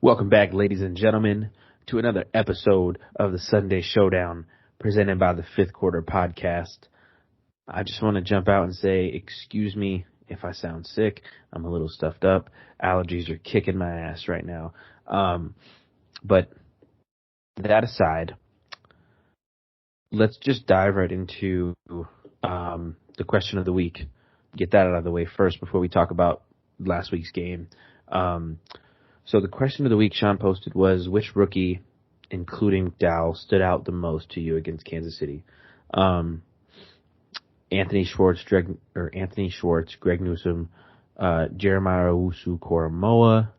Welcome back, ladies and gentlemen, to another episode of the Sunday Showdown presented by the Fifth Quarter Podcast. I just want to jump out and say, excuse me if I sound sick. I'm a little stuffed up. Allergies are kicking my ass right now. But that aside, let's just dive right into the question of the week. Get that out of the way first before we talk about last week's game. So the question of the week Sean posted was, which rookie, including Mcdowell, stood out the most to you against Kansas City? Anthony Schwartz, Greg Newsome, Jeremiah Owusu-Koramoah,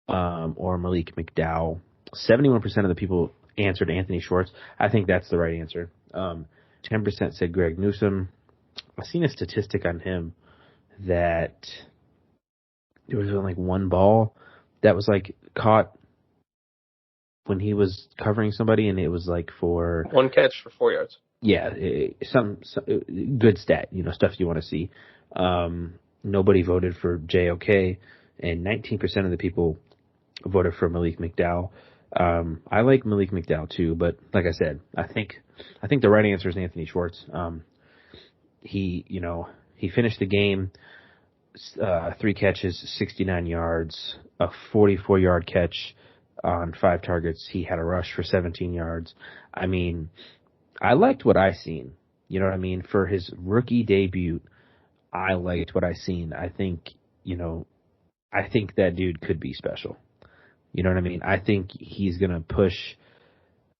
or Malik McDowell. 71% of the people answered Anthony Schwartz. I think that's the right answer. 10% said Greg Newsome. I've seen a statistic on him that there was like one ball that was like caught when he was covering somebody, and it was like for one catch for 4 yards. Yeah, some good stat, stuff you want to see. Nobody voted for JOK, and 19% of the people voted for Malik McDowell. I like Malik McDowell too, but like I said, I think the right answer is Anthony Schwartz. He finished the game. 3 catches, 69 yards, a 44-yard catch on 5 targets. He had a rush for 17 yards. I mean, I liked what I seen. You know what I mean? For his rookie debut, I liked what I seen. I think that dude could be special. You know what I mean? I think he's going to push,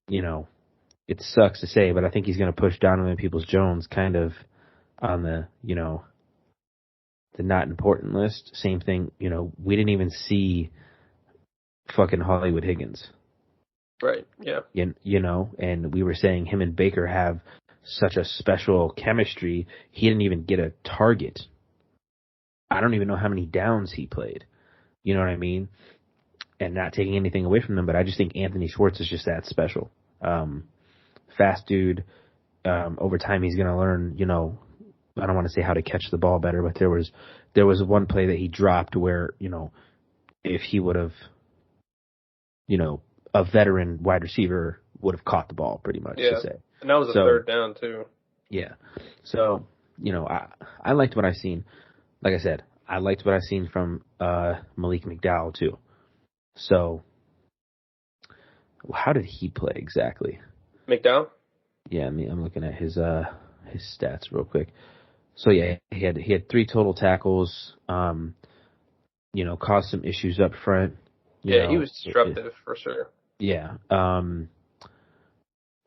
it sucks to say, but I think he's going to push Donovan Peoples-Jones kind of on the, the not important list. Same thing, we didn't even see fucking Hollywood Higgins. Right, yeah. And we were saying him and Baker have such a special chemistry. He didn't even get a target. I don't even know how many downs he played. You know what I mean? And not taking anything away from them, but I just think Anthony Schwartz is just that special. Fast dude. Over time he's going to learn, I don't want to say how to catch the ball better, but there was one play that he dropped where, if he would have, a veteran wide receiver would have caught the ball pretty much. Yeah, to say. And that was a third down too. Yeah. So, I liked what I seen. Like I said, I liked what I seen from Malik McDowell too. So, how did he play exactly? McDowell? Yeah, I'm looking at his stats real quick. So yeah, he had 3 total tackles. Caused some issues up front. He was disruptive for sure. Yeah. Let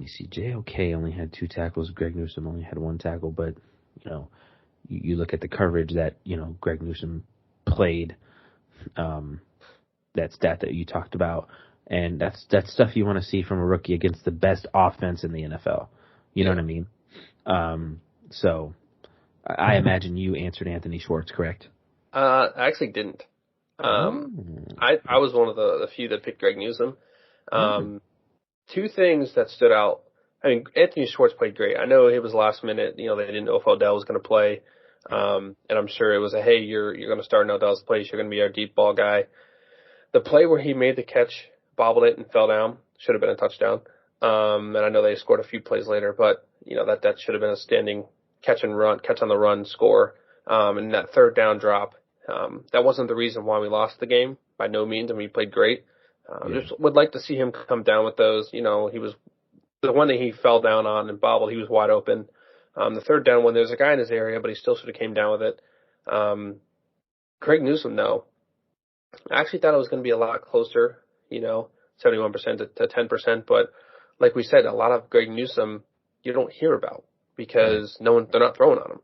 me see. JOK only had 2 tackles. Greg Newsome only had 1 tackle. But you look at the coverage that Greg Newsome played. That stat that you talked about, and that's stuff you want to see from a rookie against the best offense in the NFL. You know what I mean? So. I imagine you answered Anthony Schwartz, correct? I actually didn't. I was one of the few that picked Greg Newsome. 2 things that stood out. I mean, Anthony Schwartz played great. I know it was last minute. They didn't know if Odell was going to play. And I'm sure it was hey, you're going to start in Odell's place. You're going to be our deep ball guy. The play where he made the catch, bobbled it, and fell down should have been a touchdown. And I know they scored a few plays later, but that should have been a standing catch on the run score. And that third down drop, that wasn't the reason why we lost the game, by no means. I mean, he played great. Just would like to see him come down with those. He was the one that he fell down on and bobbled. He was wide open. The third down one, there's a guy in his area, but he still should have came down with it. Greg Newsome, though, I actually thought it was going to be a lot closer, 71% to 10%. But like we said, a lot of Greg Newsome you don't hear about, because they're not throwing on him.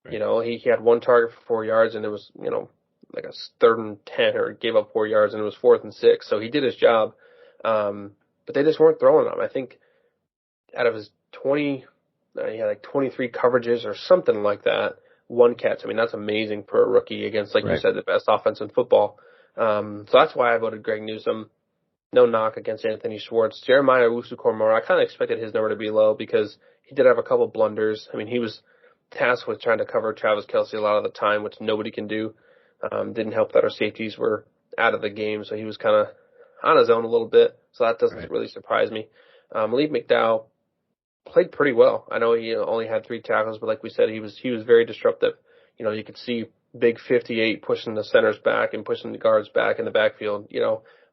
Right. He had 1 target for 4 yards, and it was, like a 3rd and 10, or gave up 4 yards, and it was 4th and 6. So he did his job. But they just weren't throwing on him. I think out of his 20, he had like 23 coverages or something like that. 1 catch. I mean, that's amazing for a rookie against, like you said, the best offense in football. So that's why I voted Greg Newsome. No knock against Anthony Schwartz. Jeremiah Owusu-Koramoah, I kind of expected his number to be low because he did have a couple blunders. I mean, he was tasked with trying to cover Travis Kelce a lot of the time, which nobody can do. Didn't help that our safeties were out of the game, so he was kind of on his own a little bit, so that doesn't really surprise me. Malik Mcdowell played pretty well. I know he only had 3 tackles, but like we said, he was very disruptive. You could see big 58 pushing the centers back and pushing the guards back in the backfield.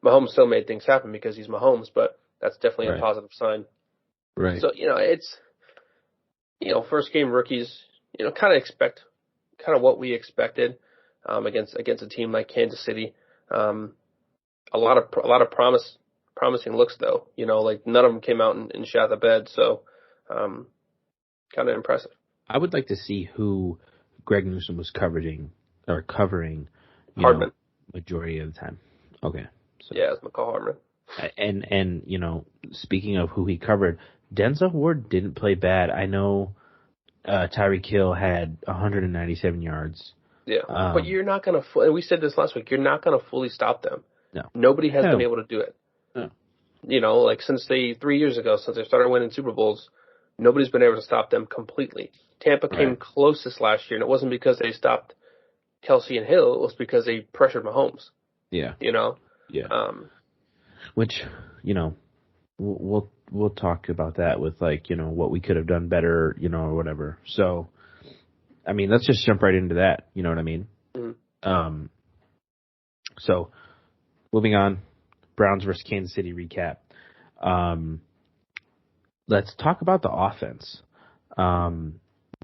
Mahomes still made things happen because he's Mahomes, but that's definitely a positive sign. Right. So, it's, first game rookies, kind of what we expected, against a team like Kansas City. A lot of promising looks though, like none of them came out and shot the bed. So, kind of impressive. I would like to see who Greg Newsome was covering Hardman. Majority of the time. Okay. So. Yeah, it's McCall Hardman. And speaking of who he covered, Denzel Ward didn't play bad. I know Tyreek Hill had 197 yards. Yeah, but you're not going to, we said this last week, you're not going to fully stop them. No. Nobody has been able to do it. No. Like since 3 years ago, since they started winning Super Bowls, nobody's been able to stop them completely. Tampa came closest last year, and it wasn't because they stopped Kelsey and Hill. It was because they pressured Mahomes. Yeah. Yeah. Which, we'll talk about that with what we could have done better, or whatever. So, I mean, let's just jump right into that. You know what I mean? Mm-hmm. So, moving on, Browns versus Kansas City recap. Let's talk about the offense.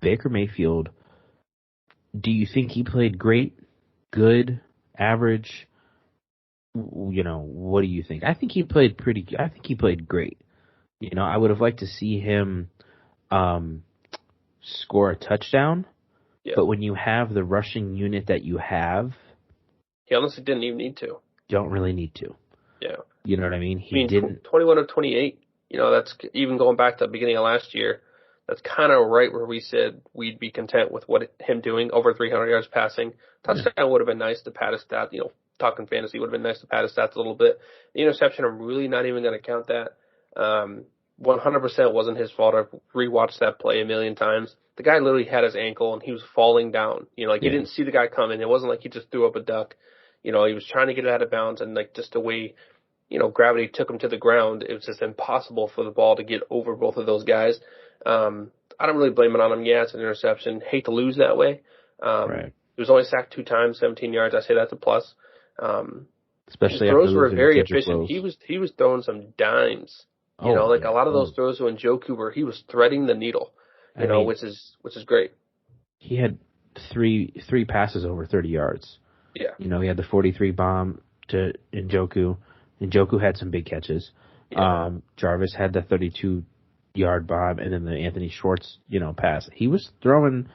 Baker Mayfield, do you think he played great, good, average? What do you think? I think he played great. I would have liked to see him score a touchdown. Yeah. But when you have the rushing unit that you have, he honestly didn't even need to. Don't really need to. Yeah. You know what I mean? He didn't. 21 of 28. That's even going back to the beginning of last year. That's kind of right where we said we'd be content with him doing over 300 yards passing. Touchdown would have been nice to pad his stats. Talking fantasy would have been nice to pad his stats a little bit. The interception, I'm really not even going to count that. 100% wasn't his fault. I've rewatched that play a million times. The guy literally had his ankle and he was falling down. He didn't see the guy coming. It wasn't like he just threw up a duck. He was trying to get it out of bounds, and just the way, gravity took him to the ground, it was just impossible for the ball to get over both of those guys. I don't really blame it on him. Yeah, it's an interception. Hate to lose that way. He was only sacked 2 times, 17 yards. I say that's a plus. Especially his throws were very efficient. He was throwing some dimes. A lot of those throws to Njoku where he was threading the needle. Which is great. He had three passes over 30 yards. Yeah. He had the 43 bomb to Njoku. Njoku had some big catches. Yeah. Jarvis had the 32-yard bomb, and then the Anthony Schwartz, pass. He was throwing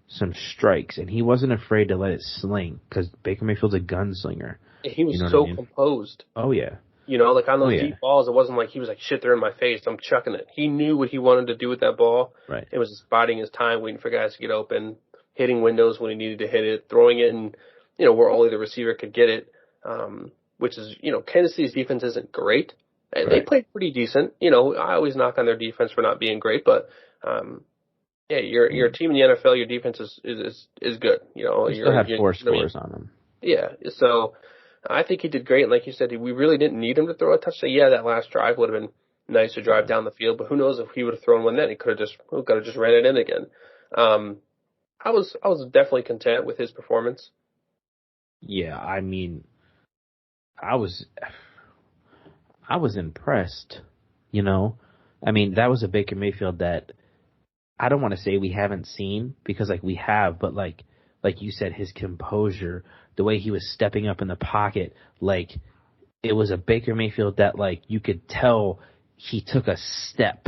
some strikes, and he wasn't afraid to let it sling because Baker Mayfield's a gunslinger. He was so composed. Oh, yeah. On those deep balls, it wasn't like he was like, shit, they're in my face, I'm chucking it. He knew what he wanted to do with that ball. Right. It was just biding his time, waiting for guys to get open, hitting windows when he needed to hit it, throwing it in, where only the receiver could get it, which is, Kansas City's defense isn't great. Right. They played pretty decent. I always knock on their defense for not being great, but you're a team in the NFL, your defense is good. You still have 4 scores on them. Yeah, so I think he did great. And like you said, we really didn't need him to throw a touchdown. Yeah, that last drive would have been nice to drive down the field, but who knows if he would have thrown one then? He could have just ran it in again. I was definitely content with his performance. Yeah, I mean, I was impressed. I mean, that was a Baker Mayfield that I don't want to say we haven't seen because we have, but like you said, his composure, the way he was stepping up in the pocket, it was a Baker Mayfield that you could tell he took a step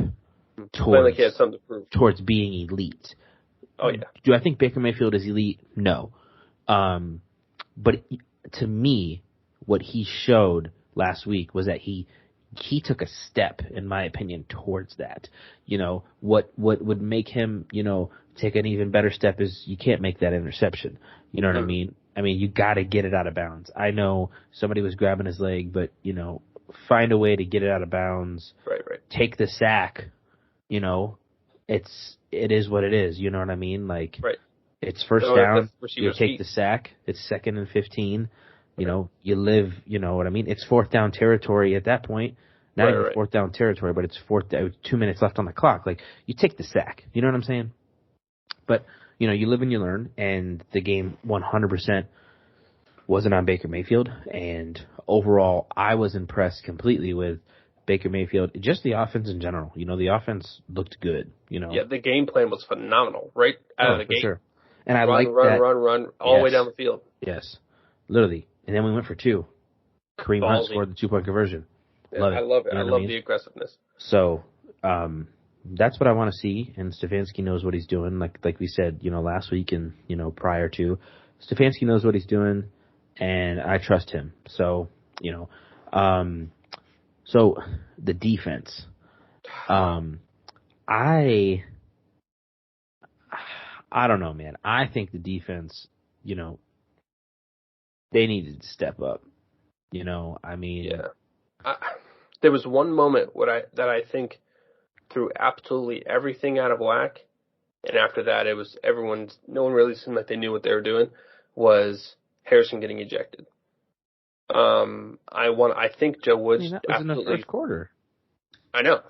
towards he had something to prove. Towards being elite. Oh yeah. Do I think Baker Mayfield is elite? No. But to me, what he showed last week was that he took a step, in my opinion, towards that. What would make him, take an even better step is you can't make that interception. You know what I mean? I mean, you got to get it out of bounds. I know somebody was grabbing his leg, but, find a way to get it out of bounds. Right. Take the sack. It is what it is. You know what I mean? Right. It's first down. You take the sack. It's 2nd and 15. You know, you live, you know what I mean? It's fourth down territory at that point. Not even fourth down territory, but it's 2 minutes left on the clock. Like, you take the sack. You know what I'm saying? But, you know, you live and you learn, and the game 100% wasn't on Baker Mayfield. And overall, I was impressed completely with Baker Mayfield, just the offense in general. You know, the offense looked good, you know. Yeah, the game plan was phenomenal, right out of the gate. Sure. And I like that. Run, all the way down the field. Yes, literally. And then we went for two. Kareem Hunt scored the 2-point conversion. Yeah, I love it. I love the aggressiveness. So, that's what I want to see, and Stefanski knows what he's doing. Like we said, you know, last week and, you know, prior to, Stefanski knows what he's doing, and I trust him. So, you know, so the defense, I don't know, man. I think the defense, you know, they needed to step up. You know, I mean, there was one moment that I think threw absolutely everything out of whack, and after that, it was no one really seemed like they knew what they were doing. Was Harrison getting ejected? I think Joe Woods that was in the first quarter. I know.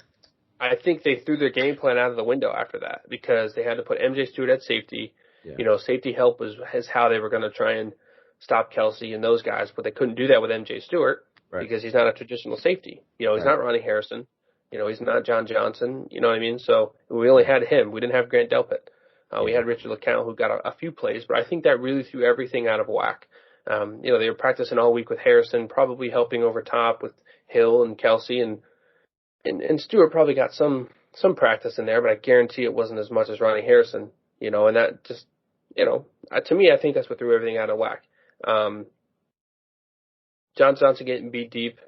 I think they threw their game plan out of the window after that because they had to put MJ Stewart at safety. Yeah. You know, safety help is how they were going to try and stop Kelsey and those guys, but they couldn't do that with MJ Stewart because he's not a traditional safety. You know, he's not Ronnie Harrison. You know, he's not John Johnson. You know what I mean? So we only had him. We didn't have Grant Delpit. We had Richard LeCount who got a few plays, but I think that really threw everything out of whack. You know, they were practicing all week with Harrison, probably helping over top with Hill and Kelsey, and Stewart probably got some practice in there, but I guarantee it wasn't as much as Ronnie Harrison. You know, and that just, you know, to me, I think that's what threw everything out of whack. John Johnson getting beat deep,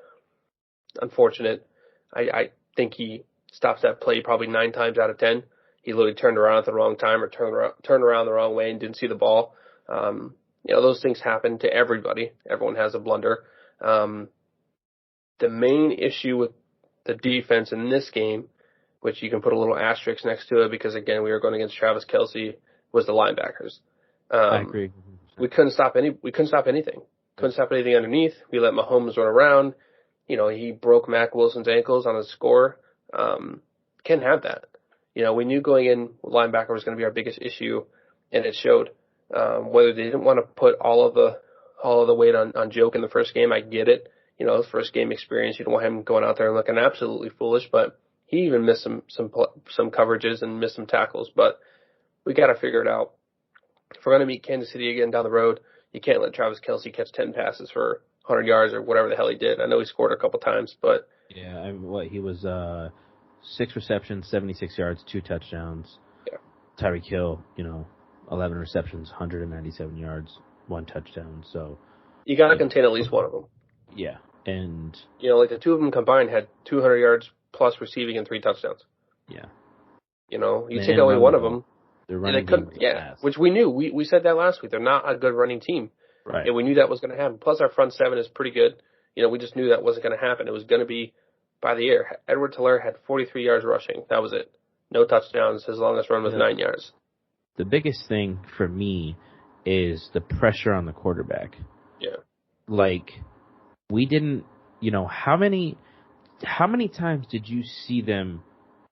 unfortunate. I think he stops that play probably 9 times out of 10. He literally turned around at the wrong time or turned around the wrong way and didn't see the ball. You know, those things happen to everybody. Everyone has a blunder. The main issue with the defense in this game, which you can put a little asterisk next to it because, again, we were going against Travis Kelce, was the linebackers. I agree. We couldn't stop anything. Couldn't stop anything underneath. We let Mahomes run around. You know, he broke Mac Wilson's ankles on his score. Can't have that. You know, we knew going in linebacker was going to be our biggest issue, and it showed. Whether they didn't want to put all of the weight on Joke in the first game, I get it. You know, his first game experience, you don't want him going out there and looking absolutely foolish. But he even missed some coverages and missed some tackles. But we got to figure it out. If we're going to meet Kansas City again down the road, you can't let Travis Kelce catch 10 passes for 100 yards or whatever the hell he did. I know he scored a couple times, but yeah, he was 6 receptions, 76 yards, 2 touchdowns. Yeah, Tyreek Hill, you know, 11 receptions, 197 yards, 1 touchdown. So you got to contain at least one of them. Yeah, and you know, like the two of them combined had 200 yards plus receiving and 3 touchdowns. Yeah, you know, you take away one of them. They're running game fast. Which we knew. We said that last week. They're not a good running team. Right. And we knew that was going to happen. Plus, our front 7 is pretty good. You know, we just knew that wasn't going to happen. It was going to be by the air. Edward Telaire had 43 yards rushing. That was it. No touchdowns. His longest run was 9 yards. The biggest thing for me is the pressure on the quarterback. Yeah. Like, we didn't, you know, how many times did you see them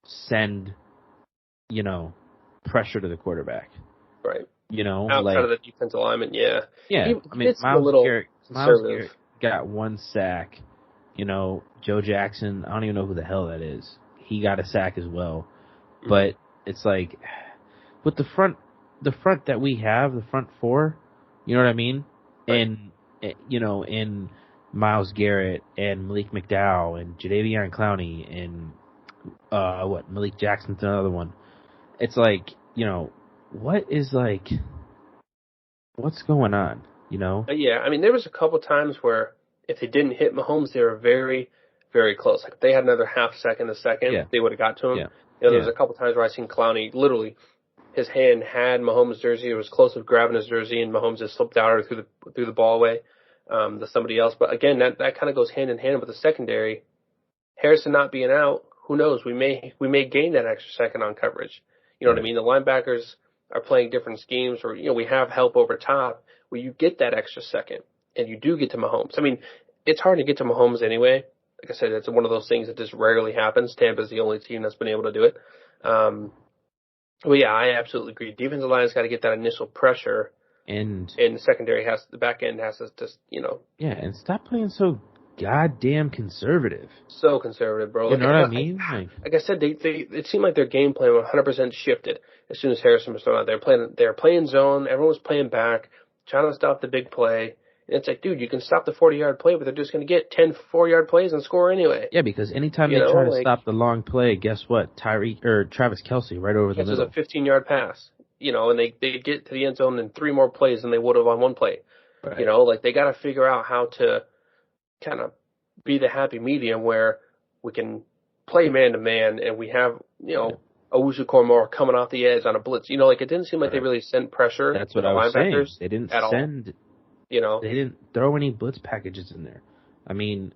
send, you know, pressure to the quarterback? Right. You know, outside of the defensive lineman, yeah. Yeah. I mean, Myles Garrett got 1 sack. You know, Joe Jackson, I don't even know who the hell that is. He got a sack as well. Mm-hmm. But it's like, with the front that we have, the front 4, you know what I mean? Right. And, you know, in Myles Garrett and Malik McDowell and Jadeveon Clowney and, Malik Jackson's another one. It's like, you know, what's going on, you know? Yeah, I mean, there was a couple times where if they didn't hit Mahomes, they were very, very close. Like, if they had another half second, they would have got to him. Yeah. You know, there was a couple times where I seen Clowney, literally, his hand had Mahomes' jersey. It was close to grabbing his jersey, and Mahomes just slipped out or threw the ball away to somebody else. But again, that kind of goes hand in hand with the secondary. Harrison not being out, who knows? We may gain that extra second on coverage. You know what I mean? The linebackers are playing different schemes, or, you know, we have help over top where you get that extra second. and you do get to Mahomes. I mean, it's hard to get to Mahomes anyway. Like I said, it's one of those things that just rarely happens. Tampa's the only team that's been able to do it. Well, yeah, I absolutely agree. Defensive line's got to get that initial pressure, and the secondary the back end has to just, Yeah, and stop playing so goddamn conservative. So conservative, bro. You know what I mean? Like I said, it seemed like their game plan 100% shifted as soon as Harrison was thrown out. They were playing zone. Everyone was playing back, trying to stop the big play. And it's like, dude, you can stop the 40-yard play, but they're just going to get 10 4-yard plays and score anyway. Yeah, because anytime they try to stop the long play, guess what? Travis Kelce right over the middle. It's a 15-yard pass, and they get to the end zone in 3 more plays than they would have on one play. Right. They got to figure out how to kind of be the happy medium where we can play man-to-man and we have, Owusu-Koramoah coming off the edge on a blitz. It didn't seem like they really sent pressure. That's what I was saying. They didn't send... They didn't throw any blitz packages in there. I mean...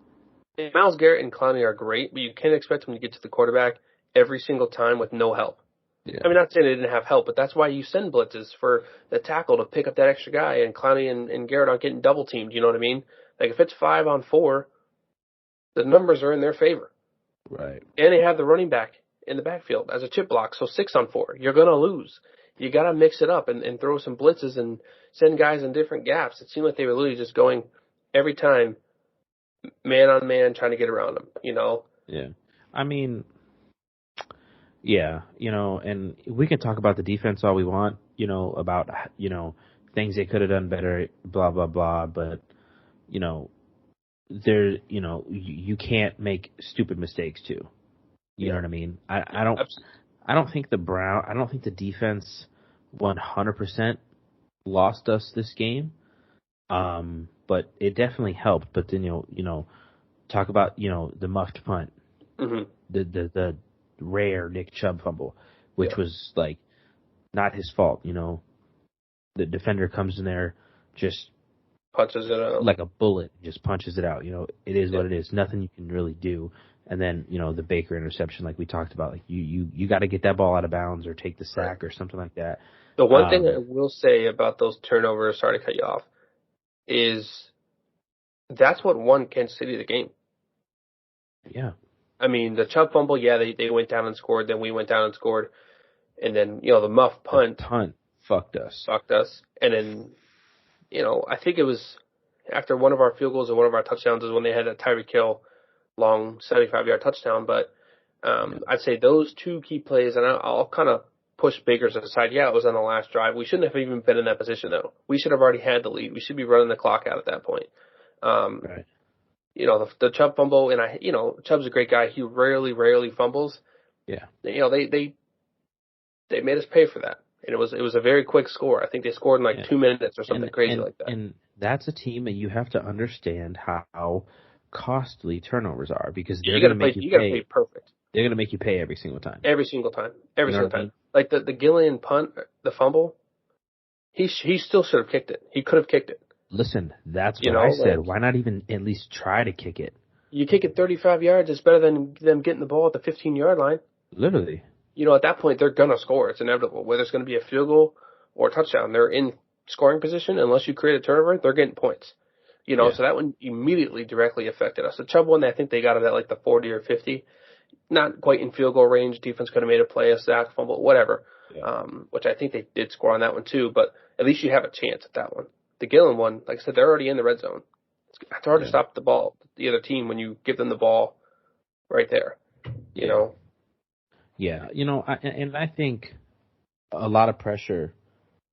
Myles Garrett and Clowney are great, but you can't expect them to get to the quarterback every single time with no help. Yeah. I mean, not saying they didn't have help, but that's why you send blitzes for the tackle to pick up that extra guy, and Clowney and Garrett aren't getting double-teamed, you know what I mean? Like, if it's 5-on-4, the numbers are in their favor. Right. And they have the running back in the backfield as a chip block, so 6-on-4. You're going to lose. You got to mix it up and throw some blitzes and send guys in different gaps. It seemed like they were literally just going every time man-on-man trying to get around them, Yeah. I mean, yeah, and we can talk about the defense all we want, about, things they could have done better, blah, blah, blah, but, you can't make stupid mistakes too. You know what I mean? I don't think the defense 100% lost us this game. But it definitely helped. But then talk about the muffed punt, the rare Nick Chubb fumble, which was like not his fault. The defender comes in there, just punches it out like a bullet, just punches it out. It is what it is. Nothing you can really do. And then the Baker interception, like we talked about, like you got to get that ball out of bounds or take the sack or something like that. The one thing I will say about those turnovers, sorry to cut you off, is that's what won Kansas City the game. Yeah. I mean, the Chubb fumble, they went down and scored, then we went down and scored, and then, the muff punt. Fucked us. And then, I think it was after one of our field goals and one of our touchdowns is when they had that Tyreek Hill long 75-yard touchdown. But I'd say those two key plays, and I'll kind of push Baker's aside. Yeah, it was on the last drive. We shouldn't have even been in that position, though. We should have already had the lead. We should be running the clock out at that point. Right. The Chubb fumble, and Chubb's a great guy. He rarely fumbles. Yeah. They made us pay for that. And it was a very quick score. I think they scored in like 2 minutes or something crazy like that. And that's a team that you have to understand how costly turnovers are, because they're going to make you pay perfect. They're going to make you pay every single time. Every single time. Like the Gillian punt, the fumble, he still should have kicked it. He could have kicked it. Listen, that's what I said. Why not even at least try to kick it? You kick it 35 yards, it's better than them getting the ball at the 15-yard line. Literally. At that point, they're going to score. It's inevitable. Whether it's going to be a field goal or a touchdown, they're in scoring position. Unless you create a turnover, they're getting points. So that one immediately directly affected us. The Chubb one, I think they got it at like the 40 or 50. Not quite in field goal range. Defense could have made a play, a sack, fumble, whatever. Yeah. Which I think they did score on that one too. But at least you have a chance at that one. The Gillen one, like I said, they're already in the red zone. It's hard to stop the ball, the other team, when you give them the ball right there. Yeah, I think a lot of pressure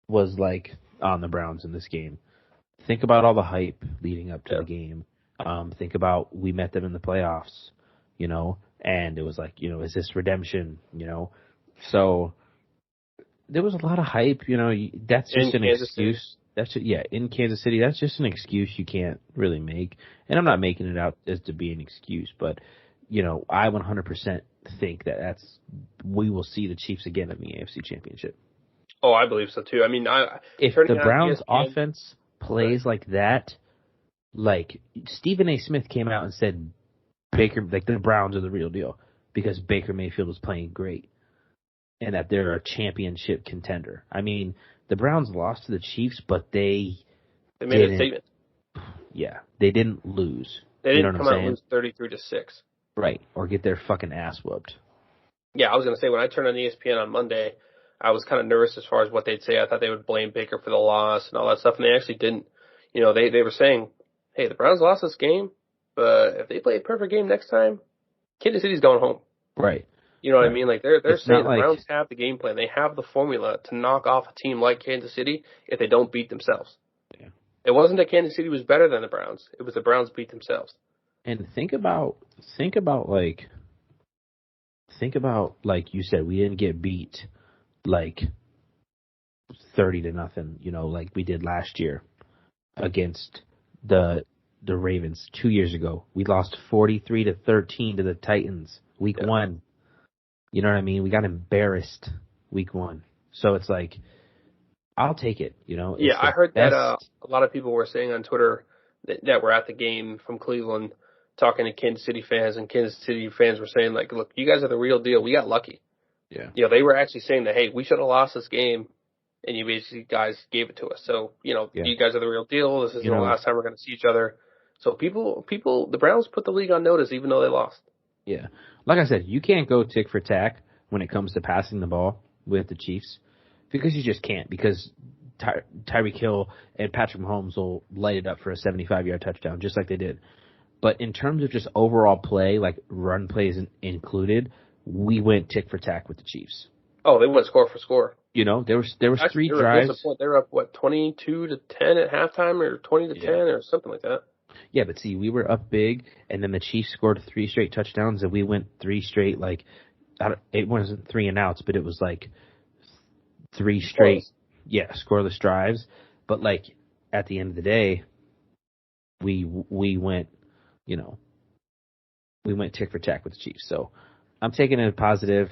was like on the Browns in this game. Think about all the hype leading up to the game. Think about we met them in the playoffs, and it was like, is this redemption, So there was a lot of hype, that's just an excuse. In Kansas City, that's just an excuse you can't really make. And I'm not making it out as to be an excuse, but, I 100% think that we will see the Chiefs again in the AFC Championship. Oh, I believe so too. I mean, if the Browns offense plays like that, like Stephen A. Smith came out and said Baker, like the Browns are the real deal because Baker Mayfield was playing great and that they're a championship contender. I mean, the Browns lost to the Chiefs, but they made a statement. Yeah, they didn't lose. They You know didn't what I'm come out and saying? lose 33-6. Right, or get their fucking ass whooped. Yeah, I was gonna say when I turned on ESPN on Monday, I was kind of nervous as far as what they'd say. I thought they would blame Baker for the loss and all that stuff, and they actually didn't. They were saying, "Hey, the Browns lost this game, but if they play a perfect game next time, Kansas City's going home." Right. You know what I Right. mean? Like they're It's saying not the like Browns have the game plan. They have the formula to knock off a team like Kansas City if they don't beat themselves. yeah. It wasn't that Kansas City was better than the Browns. It was the Browns beat themselves. And think about like you said, we didn't get beat like 30-0, like we did last year against the Ravens 2 years ago. We lost 43-13 to the Titans week Yeah. 1. You know what I mean? We got embarrassed week 1. So it's like I'll take it, It's Yeah, I the heard that best. a lot of people were saying on Twitter that were at the game from Cleveland talking to Kansas City fans, and Kansas City fans were saying, like, look, you guys are the real deal. We got lucky. Yeah. They were actually saying that, hey, we should have lost this game, and you basically guys gave it to us. So, Yeah. you guys are the real deal. This is You the know, last time we're going to see each other. So the Browns put the league on notice even though they lost. yeah. Like I said, you can't go tick for tack when it comes to passing the ball with the Chiefs because you just can't because Tyreek Hill and Patrick Mahomes will light it up for a 75-yard touchdown just like they did. But in terms of just overall play, like run plays included, we went tick for tack with the Chiefs. Oh, they went score for score. There was Actually, 3 drives. they were up 22-10 at halftime or 20-10 or something like that. Yeah, but see, we were up big, and then the Chiefs scored 3 straight touchdowns, and we went 3 straight. Like, it wasn't 3 and outs, but it was like 3 straight, scoreless drives. But like at the end of the day, we went, we went tick for tack with the Chiefs. So I'm taking it positive,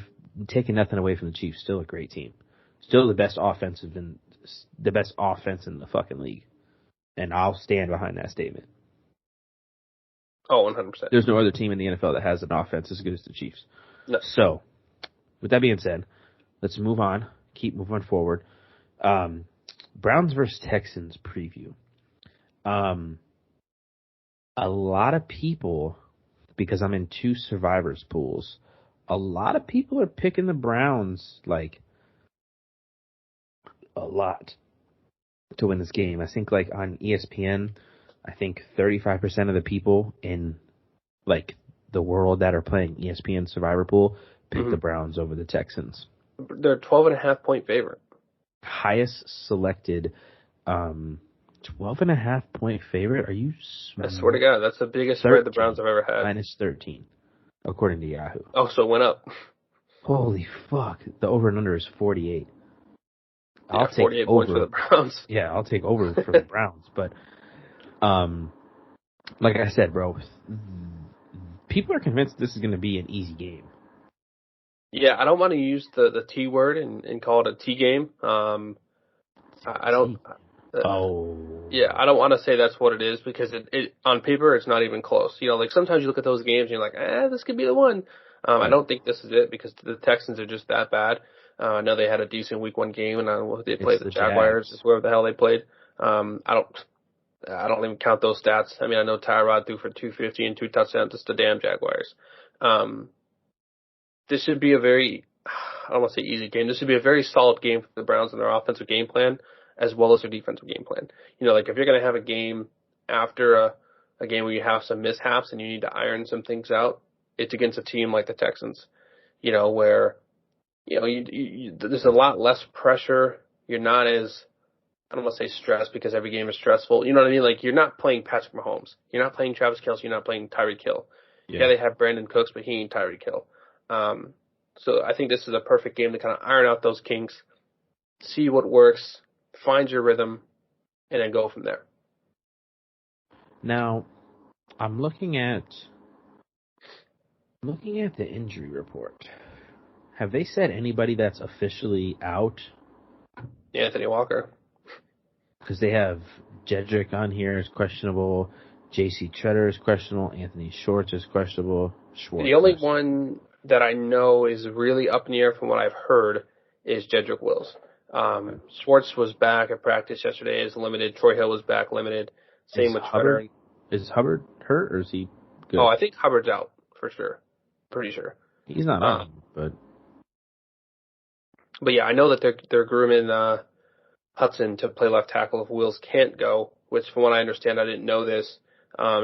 taking nothing away from the Chiefs. Still a great team, still the best offense in the fucking league, and I'll stand behind that statement. Oh, 100%. There's no other team in the NFL that has an offense as good as the Chiefs. No. So, with that being said, let's move on. Keep moving forward. Browns versus Texans preview. A lot of people, because I'm in 2 survivors pools, a lot of people are picking the Browns like a lot to win this game. I think like on ESPN, I think 35% of the people in like the world that are playing ESPN Survivor Pool pick the Browns over the Texans. They're 12.5-point favorite. Highest selected 12.5-point favorite. Are you? I swear to God, that's the biggest spread the Browns have ever had. -13, according to Yahoo. Oh, so it went up. Holy fuck! The over and under is 48. Yeah, I'll take 48 over points for the Browns. Yeah, I'll take over for the Browns. But, like I said, bro, people are convinced this is going to be an easy game. Yeah, I don't want to use the T word and call it a T game. I don't. Yeah, I don't want to say that's what it is because it on paper it's not even close. Like sometimes you look at those games and you're like, this could be the one. I don't think this is it because the Texans are just that bad. I know they had a decent week 1 game and they played the Jaguars, Jags. whoever the hell they played. I don't even count those stats. I mean, I know Tyrod threw for 250 and 2 touchdowns. It's the damn Jaguars. This should be a very, I don't want to say easy game. This should be a very solid game for the Browns and their offensive game plan as well as their defensive game plan. Like if you're going to have a game after a game where you have some mishaps and you need to iron some things out, it's against a team like the Texans, where, there's a lot less pressure. You're not as, I don't want to say stressed because every game is stressful. You know what I mean? Like you're not playing Patrick Mahomes. You're not playing Travis Kelce. You're not playing Tyreek Hill. Yeah, they have Brandon Cooks, but he ain't Tyreek Hill. So I think this is a perfect game to kind of iron out those kinks, see what works, find your rhythm, and then go from there. Now, I'm looking at the injury report. Have they said anybody that's officially out? Anthony Walker. Because they have Jedrick on here is questionable, J.C. Treader is questionable, Anthony Schwartz is questionable. The only one that I know is really up in the air from what I've heard is Jedrick Wills. Schwartz was back at practice yesterday, is limited. Troy Hill was back limited. Same with Hubbard. Is Hubbard hurt or is he good? Oh, I think Hubbard's out for sure. Pretty sure. He's not on, but yeah, I know that they're grooming Hudson to play left tackle if Wills can't go. Which, from what I understand, I didn't know this.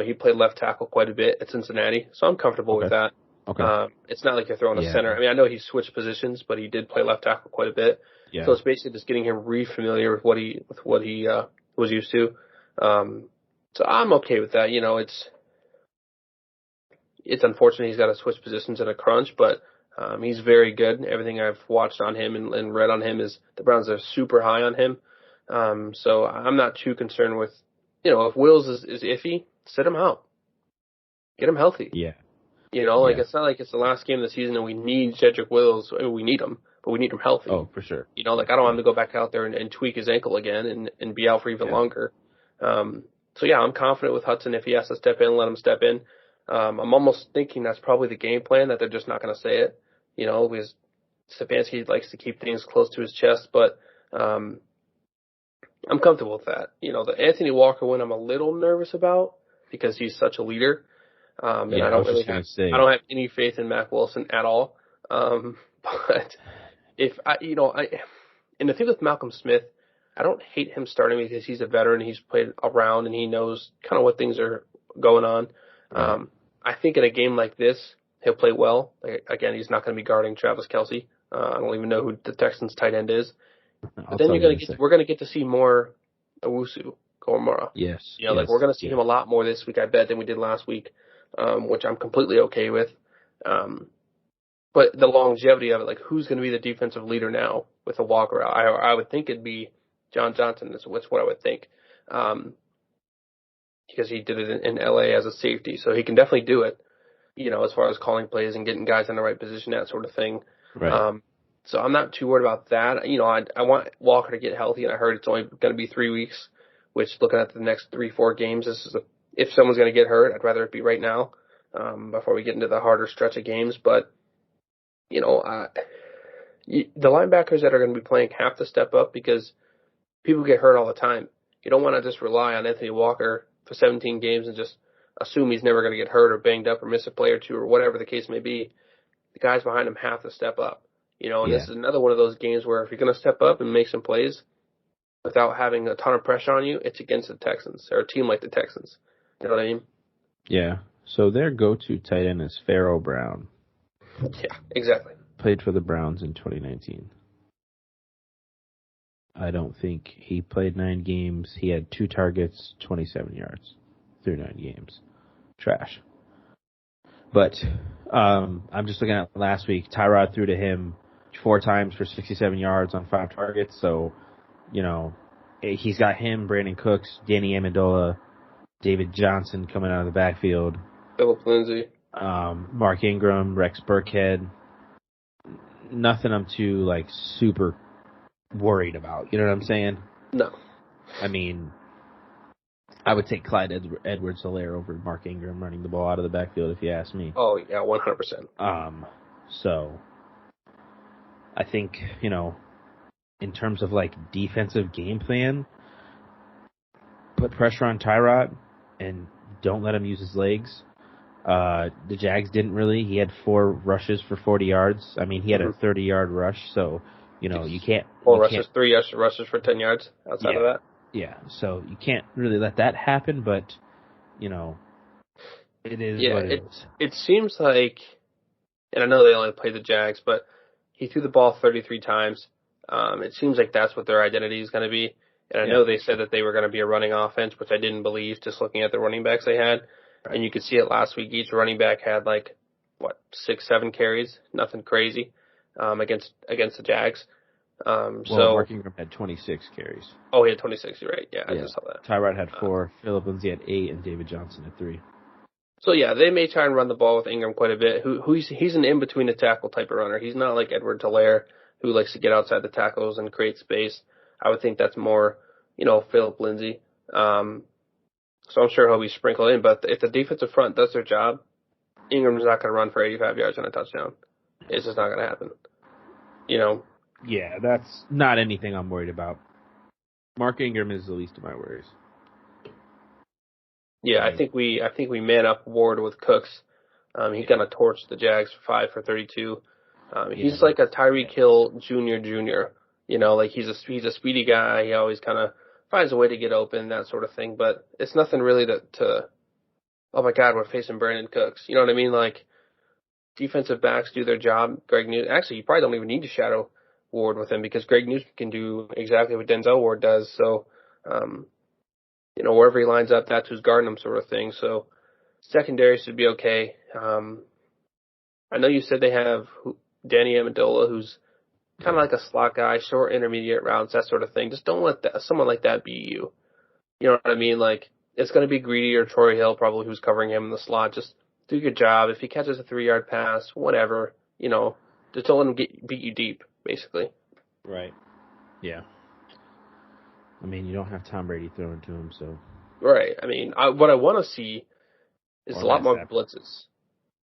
He played left tackle quite a bit at Cincinnati, so I'm comfortable with that. Okay. It's not like you're throwing a center. I mean, I know he switched positions, but he did play left tackle quite a bit. Yeah. So it's basically just getting him re-familiar with what he was used to. So I'm okay with that. You know, it's unfortunate he's got to switch positions in a crunch, but he's very good. Everything I've watched on him and read on him is the Browns are super high on him. So I'm not too concerned with, you know, if Wills is iffy, sit him out. Get him healthy. Yeah. You know, like it's not like it's the last game of the season and we need Jedrick Wills. I mean, we need him, but we need him healthy. Oh, for sure. You know, like I don't want him to go back out there and tweak his ankle again and be out for even longer. So yeah, I'm confident with Hudson. If he has to step in, let him step in. I'm almost thinking that's probably the game plan, that they're just not going to say it. You know, because Stefanski likes to keep things close to his chest, but I'm comfortable with that. You know, the Anthony Walker one I'm a little nervous about because he's such a leader. And I don't have any faith in Mac Wilson at all. But and the thing with Malcolm Smith, I don't hate him starting because he's a veteran. He's played around and he knows kind of what things are going on. Right. I think in a game like this, he'll play well. Like, again, he's not going to be guarding Travis Kelce. I don't even know who the Texans tight end is. But then we're going to get to see more Owusu Koromora. Yes. You know, like we're going to see him a lot more this week, I bet, than we did last week, which I'm completely okay with. But the longevity of it, like who's going to be the defensive leader now with a Walker out? I would think it'd be John Johnson. That's what I would think. Because he did it in LA as a safety, so he can definitely do it, you know, as far as calling plays and getting guys in the right position, that sort of thing. Right. So I'm not too worried about that. You know, I want Walker to get healthy, and I heard it's only going to be 3 weeks, which looking at the next 3-4 games, if someone's going to get hurt, I'd rather it be right now, before we get into the harder stretch of games. But, you know, the linebackers that are going to be playing have to step up because people get hurt all the time. You don't want to just rely on Anthony Walker for 17 games and just assume he's never going to get hurt or banged up or miss a play or two or whatever the case may be. The guys behind him have to step up, you know, and this is another one of those games where if you're going to step up and make some plays without having a ton of pressure on you, it's against the Texans or a team like the Texans. You know what I mean? Yeah. So their go-to tight end is Pharaoh Brown. Yeah, exactly. Played for the Browns in 2019. I don't think he played 9 games. He had 2 targets, 27 yards through 9 games. Trash. But I'm just looking at last week. Tyrod threw to him 4 times for 67 yards on 5 targets. So, you know, he's got him, Brandon Cooks, Danny Amendola, David Johnson coming out of the backfield. Philip Lindsay. Mark Ingram, Rex Burkhead. Nothing I'm too, super worried about. You know what I'm saying? No. I mean, I would take Clyde Edwards-Helaire over Mark Ingram running the ball out of the backfield if you ask me. Oh, yeah, 100%. So I think, you know, in terms of defensive game plan, put pressure on Tyrod and don't let him use his legs. The Jags didn't really. He had 4 rushes for 40 yards. I mean, he had a 30-yard rush, so, you know, you can't... 4 rushes, 3 rushes for 10 yards outside of that. Yeah, so you can't really let that happen, but, you know, it is what it is. It seems like, and I know they only played the Jags, but he threw the ball 33 times. It seems like that's what their identity is going to be. And I know they said that they were going to be a running offense, which I didn't believe just looking at the running backs they had. Right. And you could see it last week. Each running back had 6-7 carries, nothing crazy, against the Jags. Mark Ingram had 26 carries. Oh, he had 26. You're right. Yeah, I just saw that. Tyrod had 4. Philip Lindsay had 8, and David Johnson had 3. So yeah, they may try and run the ball with Ingram quite a bit. He's an in between the tackle type of runner. He's not like Edwards-Helaire, who likes to get outside the tackles and create space. I would think that's more, you know, Philip Lindsay. So I'm sure he'll be sprinkled in. But if the defensive front does their job, Ingram's not going to run for 85 yards and a touchdown. It's just not going to happen. You know. Yeah, that's not anything I'm worried about. Mark Ingram is the least of my worries. Yeah, Right. I think we man up Ward with Cooks. He kind of torched the Jags for 5 for 32. Yeah, He's like a Tyreek yeah. Hill Jr. You know, like he's a speedy guy. He always kind of finds a way to get open, that sort of thing. But it's nothing really to oh my God, we're facing Brandon Cooks. You know what I mean? Like defensive backs do their job. Greg Newsom, actually, you probably don't even need to shadow Ward with him because Greg Newsom can do exactly what Denzel Ward does. So, you know, wherever he lines up, that's who's guarding him, sort of thing. So secondary should be okay. I know you said they have Danny Amendola, who's kind of like a slot guy, short intermediate routes, that sort of thing. Just don't let someone like that be you. You know what I mean? Like, it's going to be Greedy or Troy Hill probably who's covering him in the slot. Just do your job. If he catches a 3-yard pass, whatever, you know, just don't let him beat you deep, basically. Right. Yeah. I mean, you don't have Tom Brady throwing to him, so. Right. I mean, what I want to see is Or a lot Matt more Stafford. blitzes.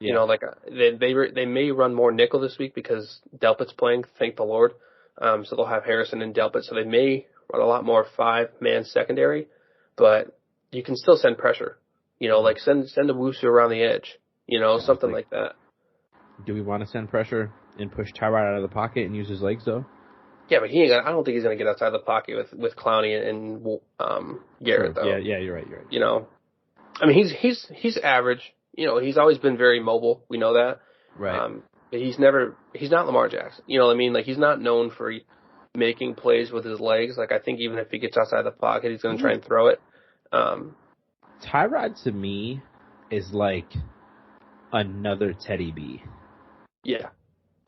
Yeah. You know, like they may run more nickel this week because Delpit's playing, thank the Lord. So they'll have Harrison and Delpit, so they may run a lot more 5-man secondary, but you can still send pressure. You know, like send a Wusu around the edge. You know, Yeah, something like that. do we want to send pressure and push Tyrod out of the pocket and use his legs, though? Yeah, but I don't think he's gonna get outside the pocket with Clowney and Garrett True. though. Yeah, you're right. You know, I mean he's average. You know, he's always been very mobile. We know that. Right. But he's not Lamar Jackson. You know what I mean? Like he's not known for making plays with his legs. Like I think even if he gets outside the pocket, he's gonna try and throw it. Tyrod to me is like another Teddy B. Yeah,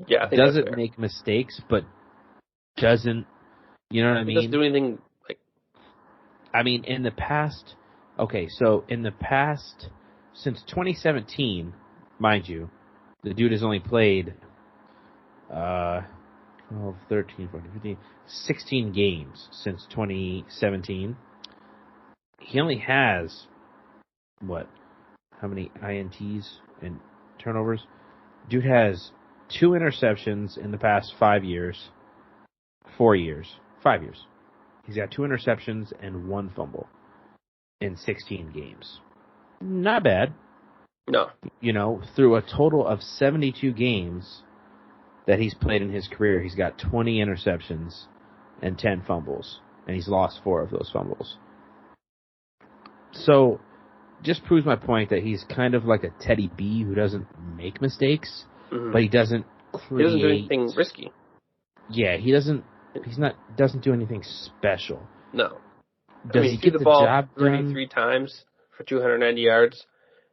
I think that's Doesn't fair. make mistakes, but doesn't, you know what I He doesn't mean? do anything like I mean, in the past, okay, so in the past, since 2017, mind you, the dude has only played 12, 13, 14, 15, 16 games since 2017. He only has, what, how many INTs and turnovers? Dude has 2 interceptions in the past 5 years, 4 years, 5 years. He's got 2 interceptions and 1 fumble in 16 games. Not bad. no. You know, through a total of 72 games that he's played in his career, he's got 20 interceptions and 10 fumbles, and he's lost 4 of those fumbles. So, just proves my point that he's kind of like a Teddy B who doesn't make mistakes, but he doesn't create. He doesn't do anything risky. Yeah, doesn't do anything special. No. Does he he threw get the the ball job 33 done? times for 290 yards.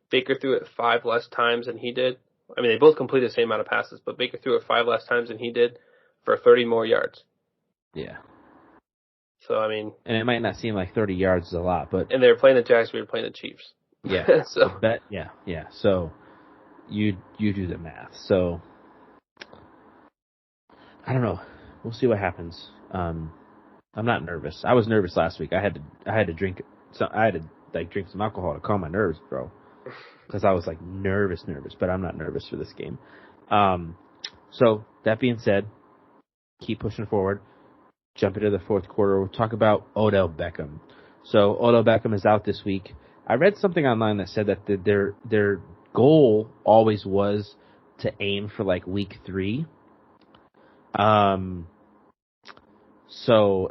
Baker threw it 5 less times than he did. I mean, they both completed the same amount of passes, but Baker threw it 5 less times than he did for 30 more yards. Yeah. So, I mean... And it might not seem like 30 yards is a lot, but... And they were playing the Jags, we were playing the Chiefs. Yeah. So Yeah. So, you do the math. So, I don't know. We'll see what happens. I'm not nervous. I was nervous last week. I had to drink some alcohol to calm my nerves, bro. Because I was like nervous, but I'm not nervous for this game. So that being said, keep pushing forward. Jump into the fourth quarter. We'll talk about Odell Beckham. So Odell Beckham is out this week. I read something online that said that their goal always was to aim for like week 3. So,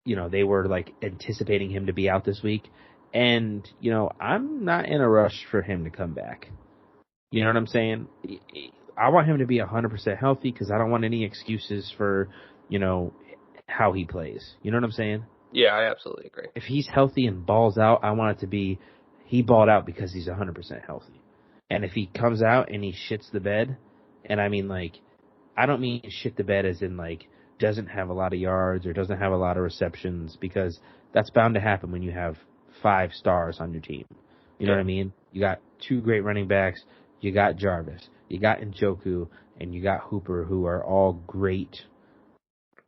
you know, they were like anticipating him to be out this week. And, you know, I'm not in a rush for him to come back. You know what I'm saying? I want him to be 100% healthy because I don't want any excuses for, you know, how he plays. You know what I'm saying? Yeah, I absolutely agree. If he's healthy and balls out, I want it to be he balled out because he's 100% healthy. And if he comes out and he shits the bed, and I mean, like, I don't mean shit the bed as in, like, doesn't have a lot of yards or doesn't have a lot of receptions, because that's bound to happen when you have 5 stars on your team. You know what I mean? You got 2 great running backs. You got Jarvis. You got Njoku. And you got Hooper, who are all great,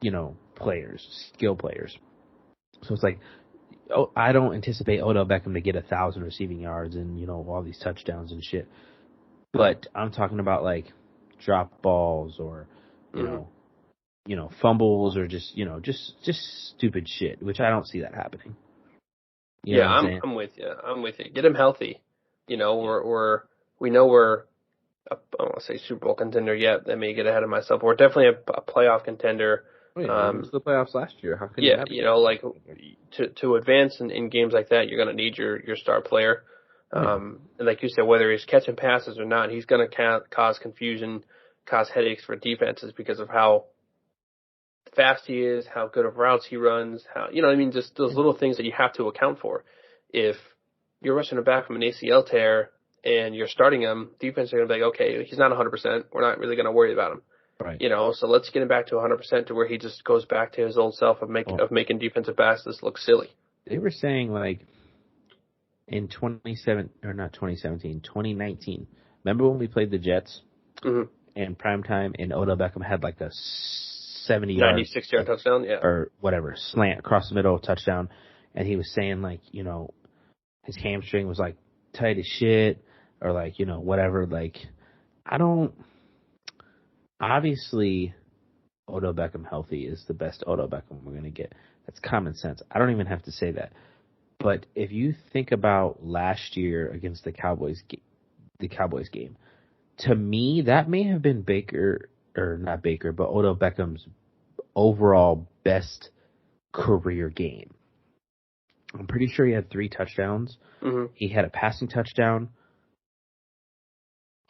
you know, players, skill players. So it's like, I don't anticipate Odell Beckham to get 1,000 receiving yards and, you know, all these touchdowns and shit. But I'm talking about, like, drop balls or, you know, fumbles or just, you know, just stupid shit, which I don't see that happening. You know what I'm saying? I'm with you. I'm with you. Get him healthy. You know, we know we're I don't want to say Super Bowl contender yet. That may get ahead of myself. We're definitely a playoff contender. Oh, yeah, we missed the playoffs last year. How can you Yeah, not be? you know, like to advance in games like that, you're going to need your star player. And like you said, whether he's catching passes or not, he's going to cause confusion, cause headaches for defenses because of how fast he is, how good of routes he runs, how, you know what I mean, just those little things that you have to account for. If you're rushing him back from an ACL tear and you're starting him, defense are going to be like, okay, he's not 100%. We're not really going to worry about him. Right. You know, so let's get him back to 100% to where he just goes back to his old self of making defensive passes look silly. They were saying, like, in 2019, remember when we played the Jets in primetime and Odell Beckham had like a 96-yard touchdown, yeah. Or whatever, slant across the middle, touchdown. And he was saying, like, you know, his hamstring was, like, tight as shit or, like, you know, whatever. Like, obviously, Odell Beckham healthy is the best Odell Beckham we're going to get. That's common sense. I don't even have to say that. But if you think about last year against the Cowboys game, to me, that may have been not Baker, but Odell Beckham's overall best career game. I'm pretty sure he had 3 touchdowns. He had a passing touchdown.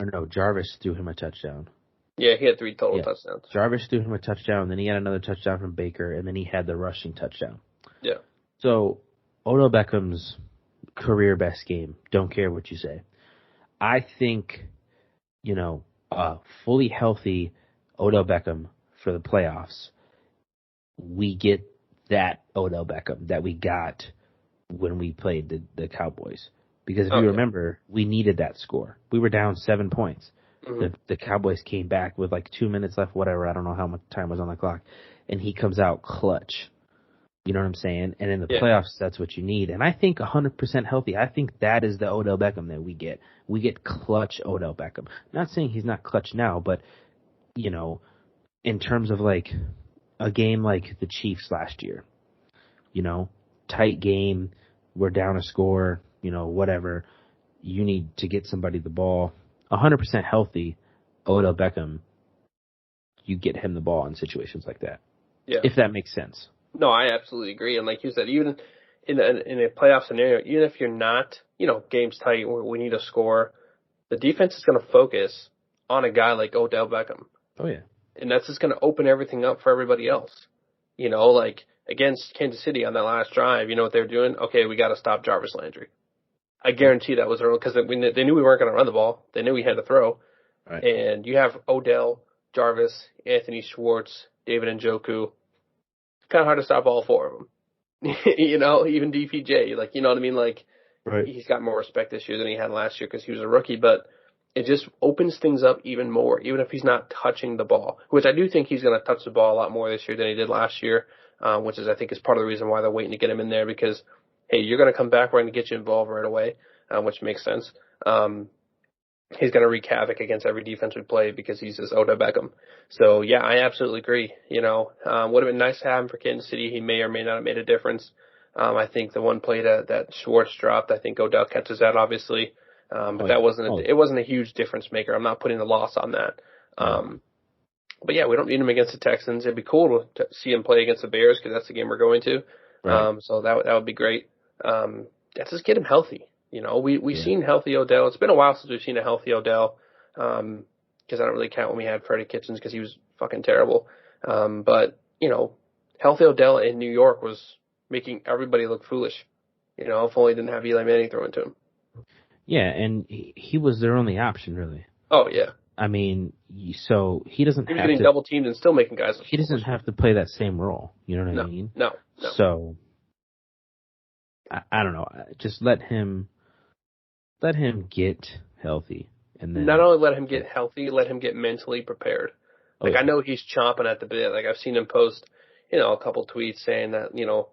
Or no, Jarvis threw him a touchdown. Yeah, he had 3 total touchdowns. Jarvis threw him a touchdown, then he had another touchdown from Baker, and then he had the rushing touchdown. Yeah. So, Odell Beckham's career best game. Don't care what you say. I think, you know, fully healthy Odell Beckham for the playoffs, we get that Odell Beckham that we got when we played the Cowboys. Because if you remember, we needed that score. We were down 7 points. The Cowboys came back with like 2 minutes left, whatever. I don't know how much time was on the clock. And he comes out clutch. You know what I'm saying? And in the playoffs, that's what you need. And I think 100% healthy, I think that is the Odell Beckham that we get. We get clutch Odell Beckham. Not saying he's not clutch now, but, you know, in terms of like a game like the Chiefs last year, you know, tight game, we're down a score, you know, whatever. You need to get somebody the ball. 100% healthy Odell Beckham, you get him the ball in situations like that. Yeah. If that makes sense. No, I absolutely agree. And like you said, even in a playoff scenario, even if you're not, you know, game's tight or we need a score, the defense is going to focus on a guy like Odell Beckham. Oh, yeah. And that's just going to open everything up for everybody else. You know, like against Kansas City on that last drive, you know what they're doing? Okay, we got to stop Jarvis Landry. I guarantee that was early because they knew we weren't going to run the ball. They knew we had to throw. Right. And you have Odell, Jarvis, Anthony Schwartz, David Njoku. Kind of hard to stop all 4 of them. You know, even DPJ, like, you know what I mean? Like, He's got more respect this year than he had last year because he was a rookie, but it just opens things up even more, even if he's not touching the ball, which I do think he's going to touch the ball a lot more this year than he did last year, which is, I think, is part of the reason why they're waiting to get him in there because, hey, you're going to come back, we're going to get you involved right away, which makes sense. He's going to wreak havoc against every defense we play because he's just Odell Beckham. So, yeah, I absolutely agree. You know, would have been nice to have him for Kansas City. He may or may not have made a difference. I think the one play that Schwartz dropped, I think Odell catches that, obviously. But that wasn't a huge difference maker. I'm not putting the loss on that. But, yeah, we don't need him against the Texans. It'd be cool to see him play against the Bears because that's the game we're going to. Right. So that would be great. Let's just get him healthy. You know, we've seen healthy Odell. It's been a while since we've seen a healthy Odell because I don't really count when we had Freddie Kitchens because he was fucking terrible. But, you know, healthy Odell in New York was making everybody look foolish. You know, if only didn't have Eli Manning throwing to him. Yeah, and he was their only option, really. Oh, yeah. I mean, so he doesn't have to... He was getting double teamed and still making guys look He doesn't have to play that same role. You know what I mean? No. So, I don't know. Just let him get healthy. And then not only let him get healthy, let him get mentally prepared. Like, I know he's chomping at the bit. Like, I've seen him post, you know, a couple tweets saying that, you know,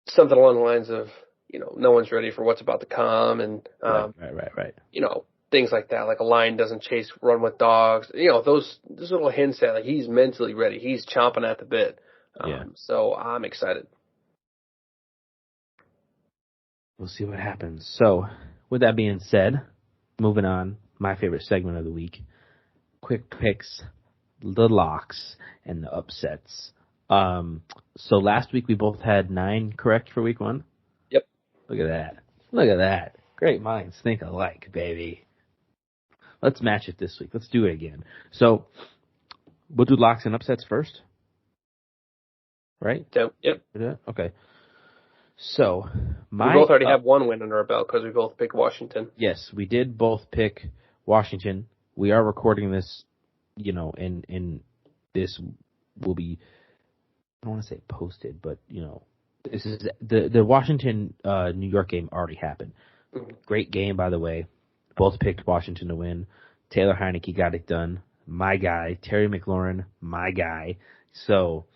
something along the lines of, you know, no one's ready for what's about to come. And, right. You know, things like that. Like, a lion doesn't run with dogs. You know, those little hints that, like, he's mentally ready. He's chomping at the bit. So I'm excited. We'll see what happens. So, with that being said, moving on, my favorite segment of the week, quick picks, the locks, and the upsets. So last week we both had 9 correct for week 1. Yep. Look at that. Look at that. Great minds think alike, baby. Let's match it this week. Let's do it again. So, we'll do locks and upsets first. Right? Yep. Okay. So, we both already have one win under our belt because we both picked Washington. Yes, we did both pick Washington. We are recording this, and this will be, I don't want to say posted, but, this is the Washington New York game already happened. Mm-hmm. Great game, by the way. Both picked Washington to win. Taylor Heineke got it done. My guy. Terry McLaurin, my guy. So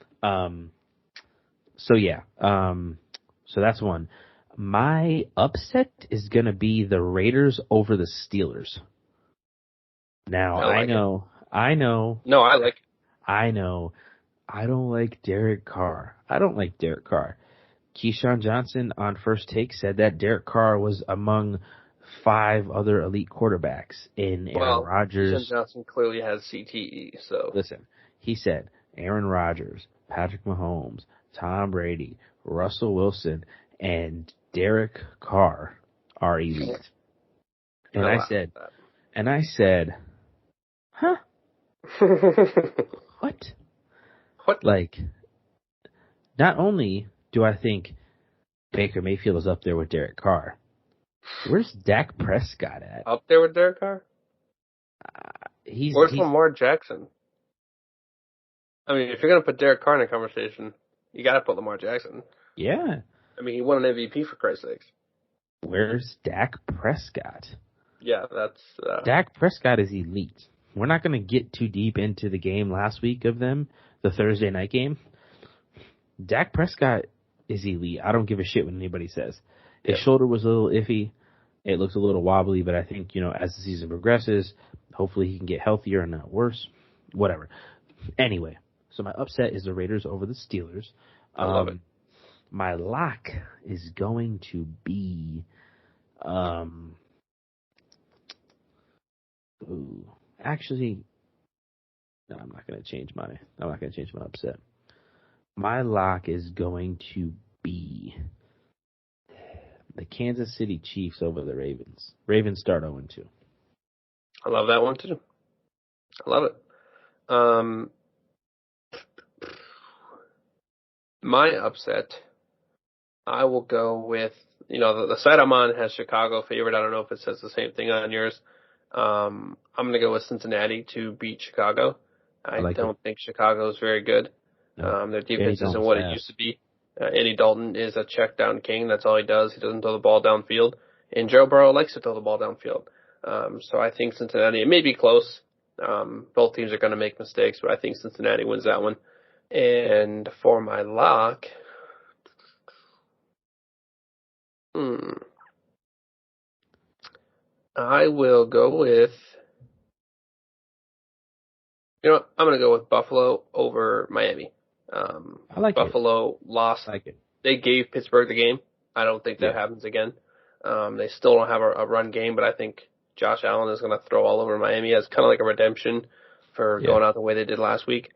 yeah. So that's one. My upset is going to be the Raiders over the Steelers. Now, I know. No, I like it. I know. I don't like Derek Carr. Keyshawn Johnson on First Take said that Derek Carr was among 5 other elite quarterbacks in Aaron Rodgers. Keyshawn Johnson clearly has CTE, so. Listen, he said Aaron Rodgers, Patrick Mahomes, Tom Brady, Russell Wilson, and Derek Carr are elite. And I said, huh? What? Like, not only do I think Baker Mayfield is up there with Derek Carr, where's Dak Prescott at? Up there with Derek Carr? Where's Lamar Jackson? I mean, if you're going to put Derek Carr in a conversation, you got to put Lamar Jackson. Yeah. I mean, he won an MVP for Christ's sakes. Where's Dak Prescott? Yeah, that's... Dak Prescott is elite. We're not going to get too deep into the game last week of them, the Thursday night game. Dak Prescott is elite. I don't give a shit what anybody says. His shoulder was a little iffy. It looks a little wobbly, but I think, as the season progresses, hopefully he can get healthier and not worse. Whatever. Anyway, so my upset is the Raiders over the Steelers. I love it. My lock is going to be, actually, no, I'm not going to change my upset. My lock is going to be the Kansas City Chiefs over the Ravens. Ravens start 0-2. I love that one too. I love it. My upset, I will go with, the site I'm on has Chicago favored. I don't know if it says the same thing on yours. I'm going to go with Cincinnati to beat Chicago. I don't think Chicago is very good. No. Their defense isn't what it used to be. Andy Dalton is a check down king. That's all he does. He doesn't throw the ball downfield. And Joe Burrow likes to throw the ball downfield. So I think Cincinnati, it may be close. Both teams are going to make mistakes, but I think Cincinnati wins that one. And for my lock, I will go with, I'm going to go with Buffalo over Miami. I like Buffalo lost. I like it. They gave Pittsburgh the game. I don't think that happens again. They still don't have a run game, but I think Josh Allen is going to throw all over Miami as kind of like a redemption for going out the way they did last week.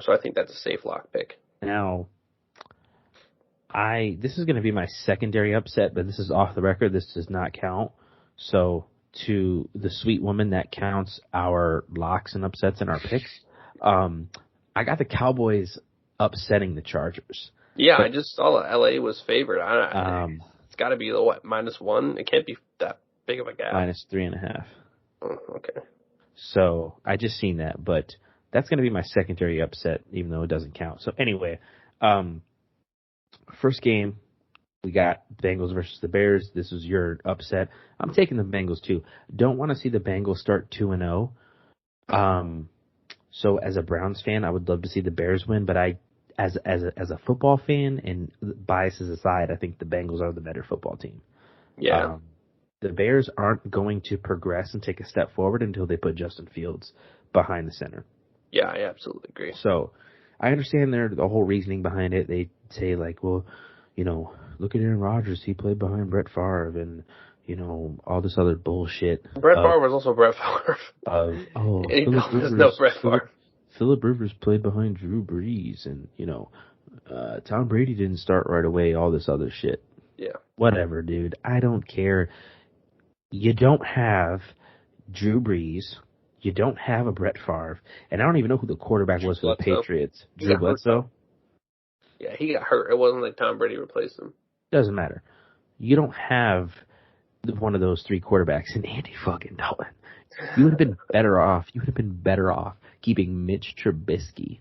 So I think that's a safe lock pick. Now, this is going to be my secondary upset, but this is off the record. This does not count. So to the sweet woman that counts our locks and upsets and our picks, I got the Cowboys upsetting the Chargers. Yeah, I just saw that LA was favored. It's got to be the -1. It can't be that big of a gap. -3.5. Oh, okay. So I just seen that, but that's going to be my secondary upset, even though it doesn't count. So anyway, first game, we got Bengals versus the Bears. This was your upset. I'm taking the Bengals too. Don't want to see the Bengals start 2-0. So as a Browns fan, I would love to see the Bears win, but as a football fan and biases aside, I think the Bengals are the better football team. Yeah. The Bears aren't going to progress and take a step forward until they put Justin Fields behind the center. Yeah, I absolutely agree. So I understand the whole reasoning behind it. They say look at Aaron Rodgers. He played behind Brett Favre and, all this other bullshit. Brett Favre was also Brett Favre. Philip There's Rivers. no Brett Favre. Philip Rivers played behind Drew Brees and, Tom Brady didn't start right away, all this other shit. Yeah. Whatever, dude. I don't care. You don't have Drew Brees. You don't have a Brett Favre. And I don't even know who the quarterback was for the Patriots. Drew Bledsoe? Yeah, he got hurt. It wasn't like Tom Brady replaced him. Doesn't matter. You don't have one of those three quarterbacks in Andy fucking Dalton. You would have been better off. You would have been better off keeping Mitch Trubisky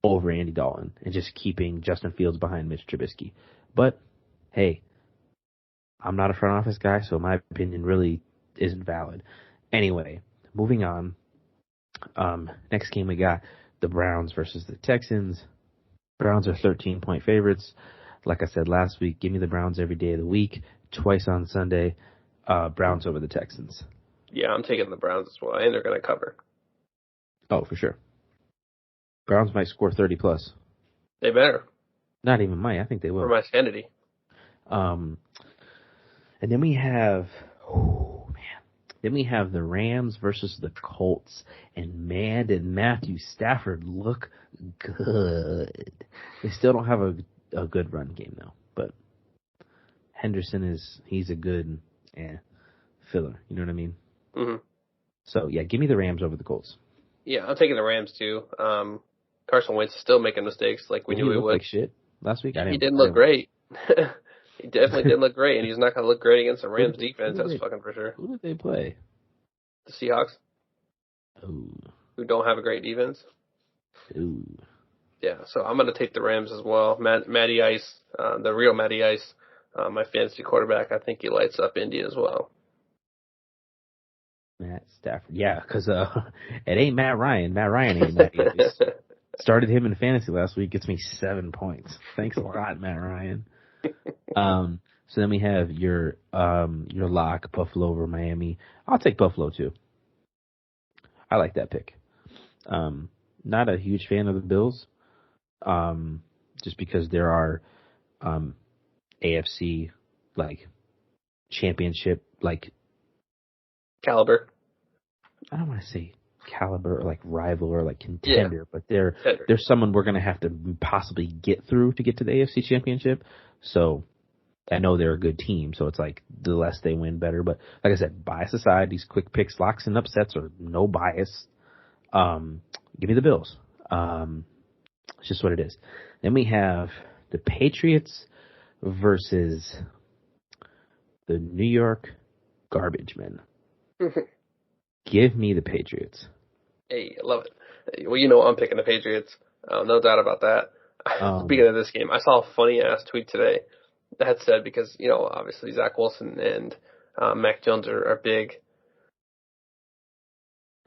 over Andy Dalton and just keeping Justin Fields behind Mitch Trubisky. But, hey, I'm not a front office guy, so my opinion really isn't valid. Anyway, moving on. Next game we got the Browns versus the Texans. Browns are 13-point favorites. Like I said last week, give me the Browns every day of the week, twice on Sunday. Browns over the Texans. Yeah, I'm taking the Browns as well, and they're going to cover. Oh, for sure. Browns might score 30+. They better. Not even might. I think they will. For my sanity. And then we have, the Rams versus the Colts. And man, did Matthew Stafford look good. They still don't have a good run game, though. But Henderson he's a good filler. You know what I mean? Mm-hmm. So, yeah, give me the Rams over the Colts. Yeah, I'm taking the Rams, too. Carson Wentz is still making mistakes like we knew he would. Like shit last week? He didn't look great. He definitely didn't look great, and he's not going to look great against the Rams defense, that's fucking for sure. Who did they play? The Seahawks. Ooh. Who don't have a great defense. Ooh. Yeah, so I'm going to take the Rams as well. Matty Ice, the real Matty Ice, my fantasy quarterback, I think he lights up Indy as well. Matt Stafford. Yeah, because it ain't Matt Ryan. Matt Ryan ain't Matty Ice. Started him in fantasy last week. Gets me 7 points. Thanks a lot, Matt Ryan. So then we have your lock, Buffalo over Miami. I'll take Buffalo too. I like that pick. Not a huge fan of the Bills, just because there are AFC championship caliber. I don't want to say caliber or rival or contender, but they're someone we're gonna have to possibly get through to get to the AFC championship. So I know they're a good team, so it's the less they win, better. But like I said, bias aside, these quick picks, locks, and upsets are no bias. Give me the Bills. It's just what it is. Then we have the Patriots versus the New York Garbage Men. Give me the Patriots. Hey, I love it. Well, I'm picking the Patriots. No doubt about that. Speaking of this game, I saw a funny-ass tweet today that said, because, obviously Zach Wilson and Mac Jones are big,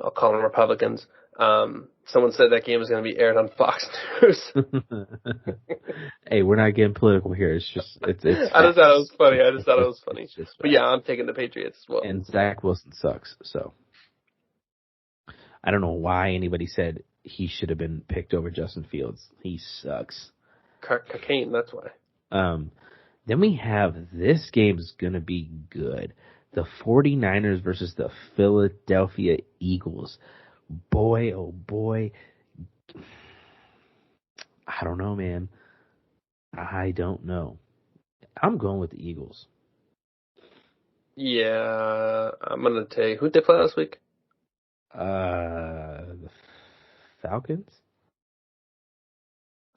I'll call them Republicans. Someone said that game was going to be aired on Fox News. Hey, we're not getting political here. It's just, it's I just thought it was funny. But yeah, I'm taking the Patriots as well. And Zach Wilson sucks, so. I don't know why anybody said he should have been picked over Justin Fields. He sucks. Cocaine, that's why. Then we have, this game's going to be good. The 49ers versus the Philadelphia Eagles. Boy, oh boy. I don't know, man. I don't know. I'm going with the Eagles. Yeah, I'm going to take, who'd they play last week? The Falcons?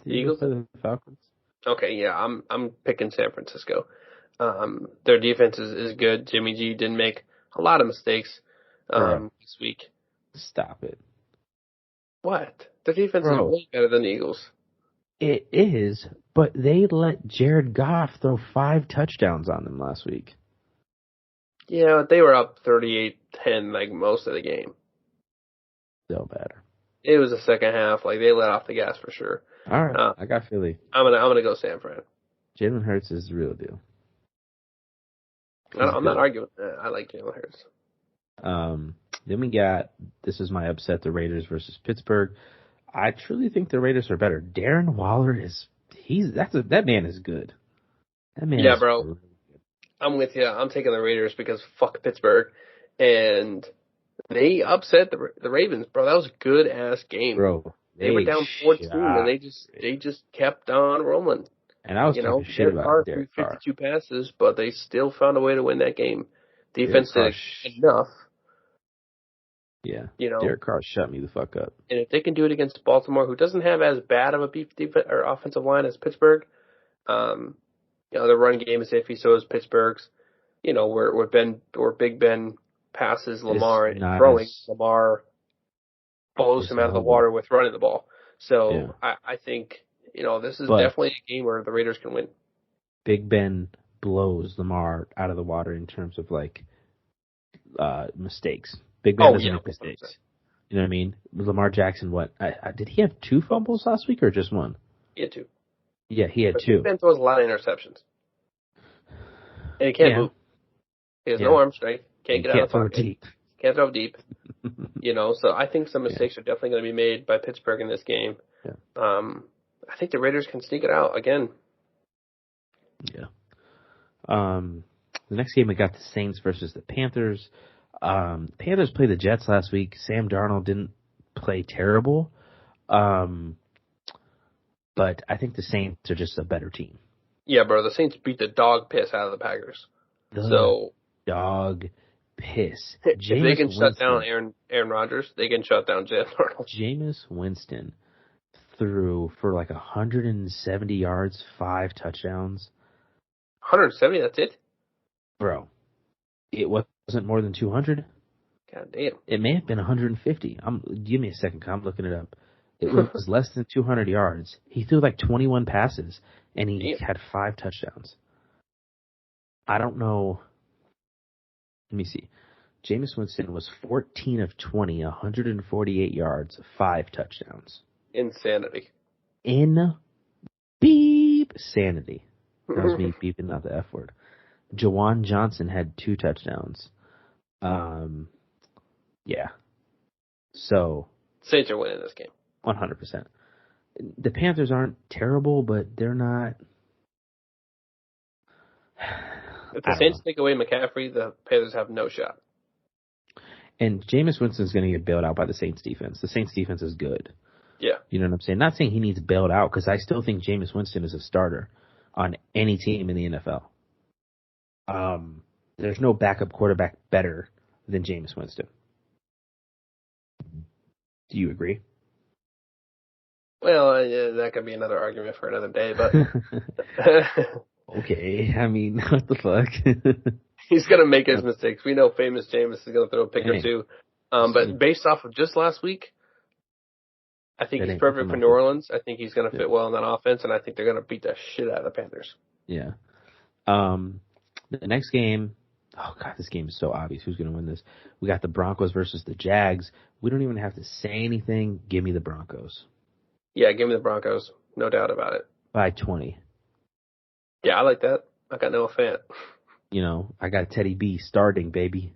The Eagles? The Falcons? Okay, yeah, I'm picking San Francisco. Their defense is good. Jimmy G didn't make a lot of mistakes this week. Stop it. What? Their defense is way better than the Eagles. It is, but they let Jared Goff throw 5 touchdowns on them last week. Yeah, they were up 38-10 most of the game. Still better. It was the second half. They let off the gas for sure. All right, I got Philly. I'm gonna go San Fran. Jalen Hurts is the real deal. I'm not arguing that. I like Jalen Hurts. Then we got, this is my upset, the Raiders versus Pittsburgh. I truly think the Raiders are better. Darren Waller that man is good. That man Yeah, is bro. really I'm with you. I'm taking the Raiders because fuck Pittsburgh, and they upset the Ravens, bro. That was a good ass game. bro. They were They down 14, and shot. they just kept on rolling. And I was You know, talking shit Derek about Carr threw Derek Carr. 52 passes, but they still found a way to win that game. Derek Defense Carr. did enough. Yeah. You know, Derek Carr shut me the fuck up. and if they can do it against Baltimore, who doesn't have as bad of a defense or offensive line as Pittsburgh, the run game is iffy. So is Pittsburgh's. You know, where Big Ben passes Lamar and throwing, Lamar blows him out of the water with running the ball. So yeah. I think this is definitely a game where the Raiders can win. Big Ben blows Lamar out of the water in terms of mistakes. Big Ben doesn't make mistakes. 100%. You know what I mean? Lamar Jackson, did he have 2 fumbles last week or just 1? He had 2. Yeah, he had 2. Big Ben throws a lot of interceptions. And he can't move. He has no arm strength. Can't get out of the pocket. Can't throw deep. So I think some mistakes are definitely going to be made by Pittsburgh in this game. Yeah. I think the Raiders can sneak it out again. Yeah. The next game, we got the Saints versus the Panthers. Panthers played the Jets last week. Sam Darnold didn't play terrible. But I think the Saints are just a better team. Yeah, bro. The Saints beat the dog piss out of the Packers. Dog piss. If they can shut down Aaron Rodgers, they can shut down Jalen Darnold. Jameis Winston threw for 170 yards, 5 touchdowns. 170, that's it? Bro, it wasn't more than 200? God damn. It may have been 150. Give me a second, I'm looking it up. It was less than 200 yards. He threw 21 passes, and he had 5 touchdowns. I don't know. Let me see. Jameis Winston was 14 of 20, 148 yards, 5 touchdowns. Insanity. Sanity. That was me beeping out the F word. Jawan Johnson had 2 touchdowns. Yeah. So. Saints are winning this game. 100%. The Panthers aren't terrible, but they're not. If the Saints take away McCaffrey, the Panthers have no shot. And Jameis Winston's going to get bailed out by the Saints defense. The Saints defense is good. Yeah. You know what I'm saying? Not saying he needs bailed out, because I still think Jameis Winston is a starter on any team in the NFL. There's no backup quarterback better than Jameis Winston. Do you agree? Well, that could be another argument for another day, but... Okay, I mean, what the fuck? He's going to make his mistakes. We know famous Jameis is going to throw a pick or two. But based off of just last week, I think he's perfect for New Orleans. I think he's going to fit well in that offense, and I think they're going to beat the shit out of the Panthers. Yeah. The next game, oh God, this game is so obvious. Who's going to win this? We got the Broncos versus the Jags. We don't even have to say anything. Give me the Broncos. Yeah, give me the Broncos. No doubt about it. By 20. Yeah, I like that. I got Noah Fant. I got Teddy B starting, baby.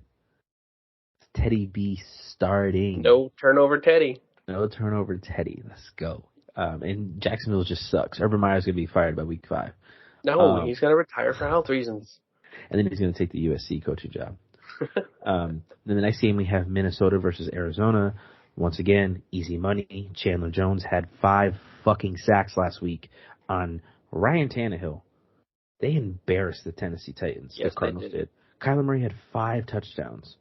Teddy B starting. No turnover Teddy. No turnover Teddy. Let's go. And Jacksonville just sucks. Urban Meyer's going to be fired by week 5. No, he's going to retire for health reasons. And then he's going to take the USC coaching job. Then the next game we have Minnesota versus Arizona. Once again, easy money. Chandler Jones had 5 fucking sacks last week on Ryan Tannehill. They embarrassed the Tennessee Titans. Yes, the Cardinals did. Kyler Murray had 5 touchdowns.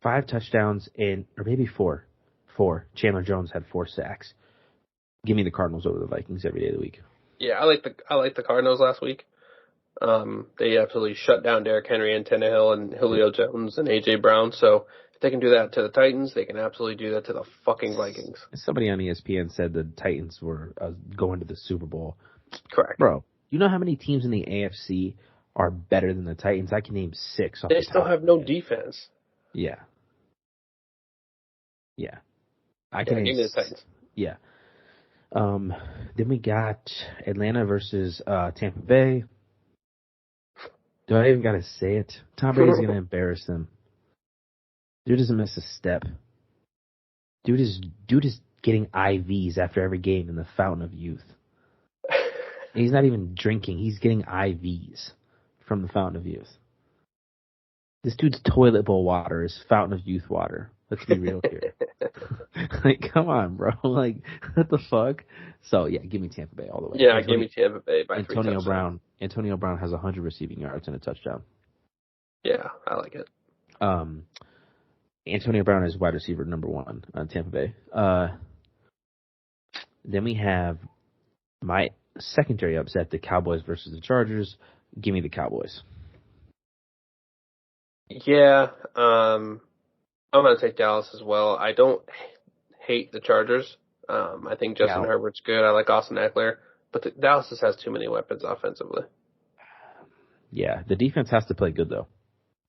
5 touchdowns or maybe 4. 4. Chandler Jones had 4 sacks. Give me the Cardinals over the Vikings every day of the week. Yeah, I like the Cardinals last week. They absolutely shut down Derrick Henry and Tannehill and Julio Jones and AJ Brown. So if they can do that to the Titans, they can absolutely do that to the fucking Vikings. Somebody on ESPN said the Titans were going to the Super Bowl. Correct, bro. You know how many teams in the AFC are better than the Titans? I can name 6. They still have no defense. Yeah. Yeah. Give me the Titans. Yeah. Then we got Atlanta versus Tampa Bay. Do I even gotta say it? Tom Brady's gonna embarrass them. Dude doesn't miss a step. Dude is getting IVs after every game in the fountain of youth. He's not even drinking. He's getting IVs from the Fountain of Youth. This dude's toilet bowl water is Fountain of Youth water. Let's be real here. Like, come on, bro. Like, what the fuck? So, yeah, give me Tampa Bay all the way. Yeah, give me Tampa Bay by 3 touchdowns. Antonio Brown has 100 receiving yards and a touchdown. Yeah, I like it. Antonio Brown is wide receiver number 1 on Tampa Bay. Then we have my secondary upset, the Cowboys versus the Chargers. Give me the Cowboys. Yeah, I'm going to take Dallas as well. I don't hate the Chargers. I think Justin Herbert's good. I like Austin Eckler. But Dallas just has too many weapons offensively. Yeah, the defense has to play good, though.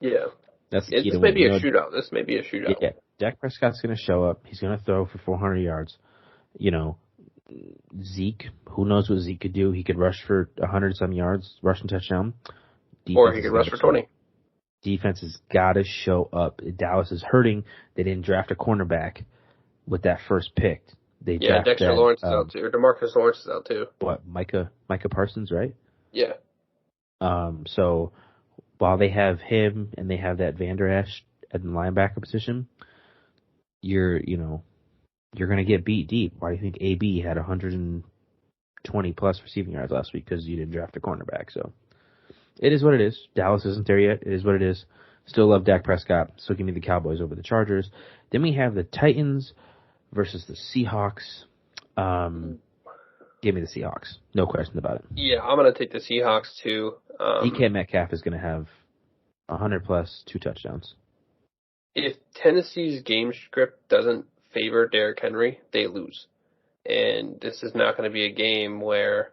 Yeah. That's the key this may be a shootout. This may be a shootout. Yeah, Dak Prescott's going to show up. He's going to throw for 400 yards. You know, Zeke, who knows what Zeke could do? He could rush for 100-some yards, rushing touchdown. Or he could rush for 20. Defense has got to show up. Dallas is hurting. They didn't draft a cornerback with that first pick. Dexter Lawrence is out too. Or DeMarcus Lawrence is out too. What, Micah Parsons, right? Yeah. So while they have him and they have that Van Der Esch at the linebacker position, you're going to get beat deep. Why do you think AB had 120 plus receiving yards last week? Because you didn't draft a cornerback. So it is what it is. Dallas isn't there yet. It is what it is. Still love Dak Prescott. So give me the Cowboys over the Chargers. Then we have the Titans versus the Seahawks. Give me the Seahawks. No question about it. Yeah, I'm going to take the Seahawks too. DK Metcalf is going to have 100 plus 2 touchdowns. If Tennessee's game script doesn't favor Derrick Henry, they lose. And this is not going to be a game where,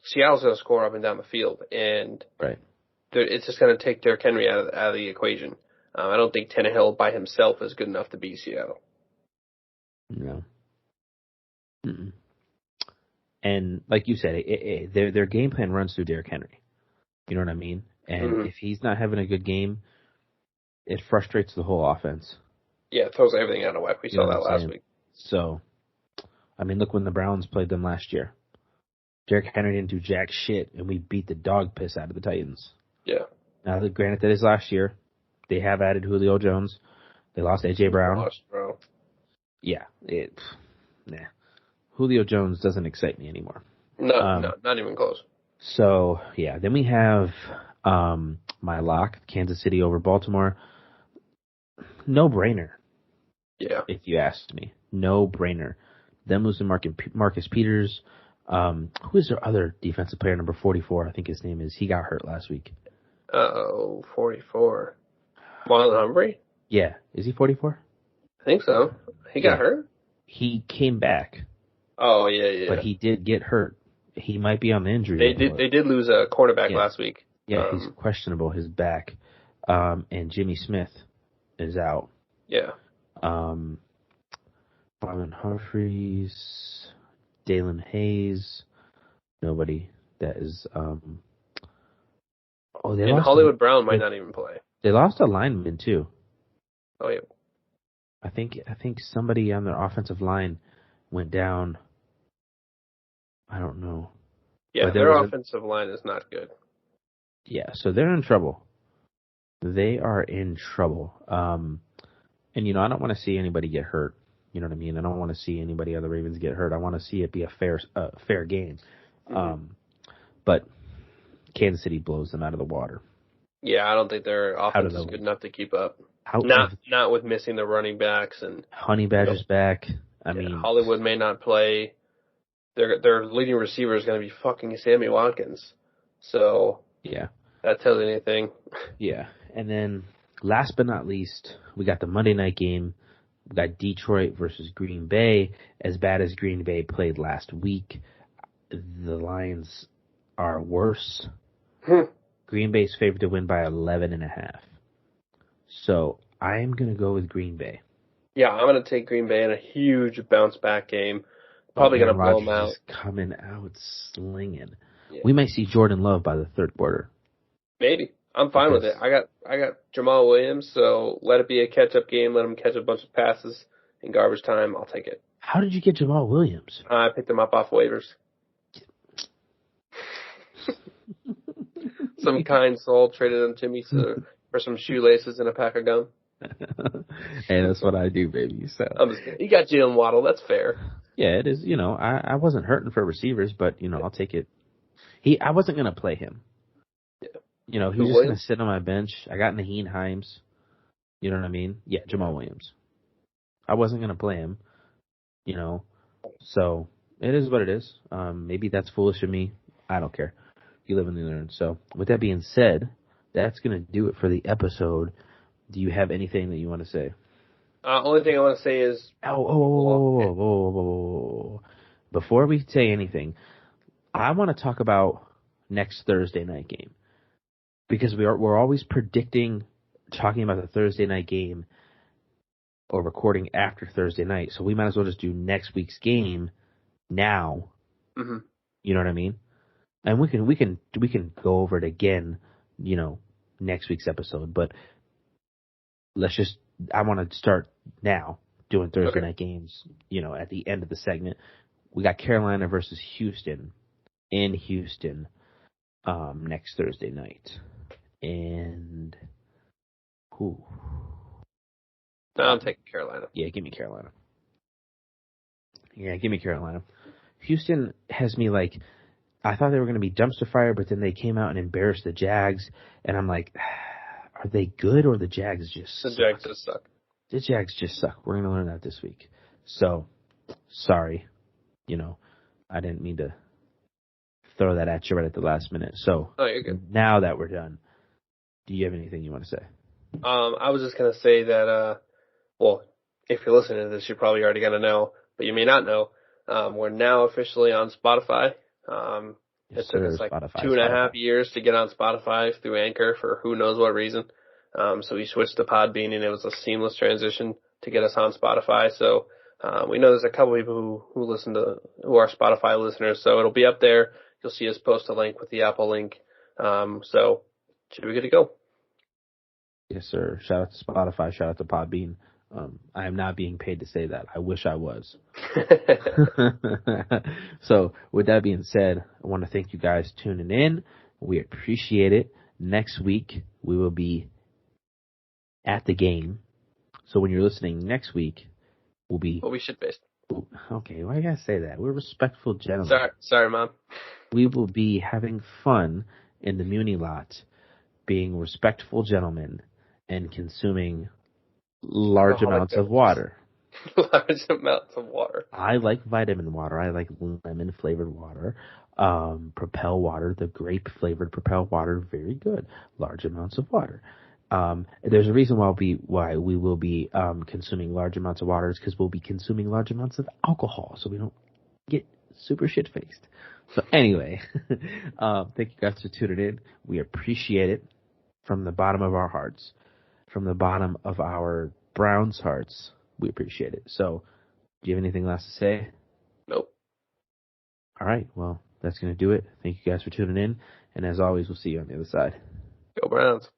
Seattle's going to score up and down the field. And right. It's just going to take Derrick Henry out of the equation. I don't think Tannehill by himself is good enough to beat Seattle. No. Mm-mm. And like you said, their game plan runs through Derrick Henry. You know what I mean? And if he's not having a good game, it frustrates the whole offense. Yeah, it throws everything out of whack. We saw that last week. So, I mean, look when the Browns played them last year. Derrick Henry didn't do jack shit, and we beat the dog piss out of the Titans. Yeah. Now, granted, that is last year. They have added Julio Jones. They lost A.J. Brown. Yeah. Julio Jones doesn't excite me anymore. No, not even close. So, yeah. Then we have my lock, Kansas City over Baltimore. No brainer. Yeah. If you asked me. No brainer. Them losing Marcus Peters. Who is their other defensive player, number 44? I think his name is. He got hurt last week. 44. Marlon Humphrey? Yeah. Is he 44? I think so. He got hurt? He came back. Oh, yeah. But he did get hurt. He might be on the injury report. They did lose a cornerback last week. Yeah, he's questionable, his back. And Jimmy Smith is out. Yeah. Marlon Humphreys, Dalen Hayes, nobody that is. And Hollywood Brown might not even play. They lost a lineman too. Oh yeah. I think somebody on their offensive line went down. I don't know. Yeah, their offensive line is not good. Yeah, so they're in trouble. They are in trouble. And I don't want to see anybody get hurt. You know what I mean? I don't want to see anybody on the Ravens get hurt. I want to see it be a fair game. But Kansas City blows them out of the water. Yeah, I don't think their offense is good enough to keep up. Not with missing the running backs and Honey Badger's back. I mean, Hollywood may not play. Their leading receiver is going to be fucking Sammy Watkins. So yeah, that tells you anything. Yeah, and then last but not least, we got the Monday night game. We got Detroit versus Green Bay. As bad as Green Bay played last week, the Lions are worse. Green Bay's favored to win by 11.5. So I am going to go with Green Bay. Yeah, I'm going to take Green Bay in a huge bounce back game. Probably going to blow them out. Coming out slinging. Yeah. We might see Jordan Love by the third quarter. Maybe. I'm fine with it. I got Jamal Williams, so let it be a catch-up game. Let him catch a bunch of passes in garbage time. I'll take it. How did you get Jamal Williams? I picked him up off waivers. Some kind soul traded them to me for some shoelaces and a pack of gum. Hey, that's what I do, baby. So I'm just kidding. You got Jalen Waddle. That's fair. yeah, it is. I wasn't hurting for receivers, but I'll take it. I wasn't gonna play him. Yeah. He was just gonna sit on my bench. I got Naheem Himes. You know what I mean? Yeah, Jamal Williams. I wasn't gonna play him. So it is what it is. Maybe that's foolish of me. I don't care. You live and you learn. So with that being said, that's gonna do it for the episode. Do you have anything that you want to say? Only thing I want to say is... Before we say anything, I want to talk about next Thursday night game. Because we're always talking about the Thursday night game or recording after Thursday night. So we might as well just do next week's game now. Mm-hmm. You know what I mean? And we can go over it again, next week's episode. But I want to start now doing Thursday night games, at the end of the segment. We got Carolina versus Houston in Houston next Thursday night. And who? I'm taking Carolina. Yeah, give me Carolina. Houston has me like, I thought they were going to be dumpster fire, but then they came out and embarrassed the Jags, and I'm like, are they good or the Jags just suck? The Jags just suck. The Jags just suck. We're going to learn that this week. So, sorry. I didn't mean to throw that at you right at the last minute. So, you're good. Now that we're done, do you have anything you want to say? I was just going to say that, if you're listening to this, you're probably already going to know, but you may not know. We're now officially on Spotify. It took us like Spotify, 2.5 years to get on Spotify through Anchor for who knows what reason. So we switched to Podbean, and it was a seamless transition to get us on Spotify. So we know there's a couple people who are Spotify listeners, so it'll be up there. You'll see us post a link with the Apple link. So should be good to go. Yes, sir. Shout out to Spotify. Shout out to Podbean. I am not being paid to say that. I wish I was. So, with that being said, I want to thank you guys tuning in. We appreciate it. Next week, we will be at the game. So, when you're listening next week, we'll be... Well, we should face. Okay, why you gotta say that? We're respectful gentlemen. Sorry, Mom. We will be having fun in the Muni lot, being respectful gentlemen, and consuming large amounts of water. Large amounts of water. I like vitamin water. I like lemon flavored water. Propel water, the grape flavored Propel water, very good. Large amounts of water. There's a reason why we will be consuming large amounts of water is because we'll be consuming large amounts of alcohol, so we don't get super shit faced. So anyway, thank you guys for tuning in. We appreciate it from the bottom of our hearts. From the bottom of our Browns hearts, we appreciate it. So, do you have anything last to say? Nope. All right. Well, that's going to do it. Thank you guys for tuning in. And as always, we'll see you on the other side. Go Browns.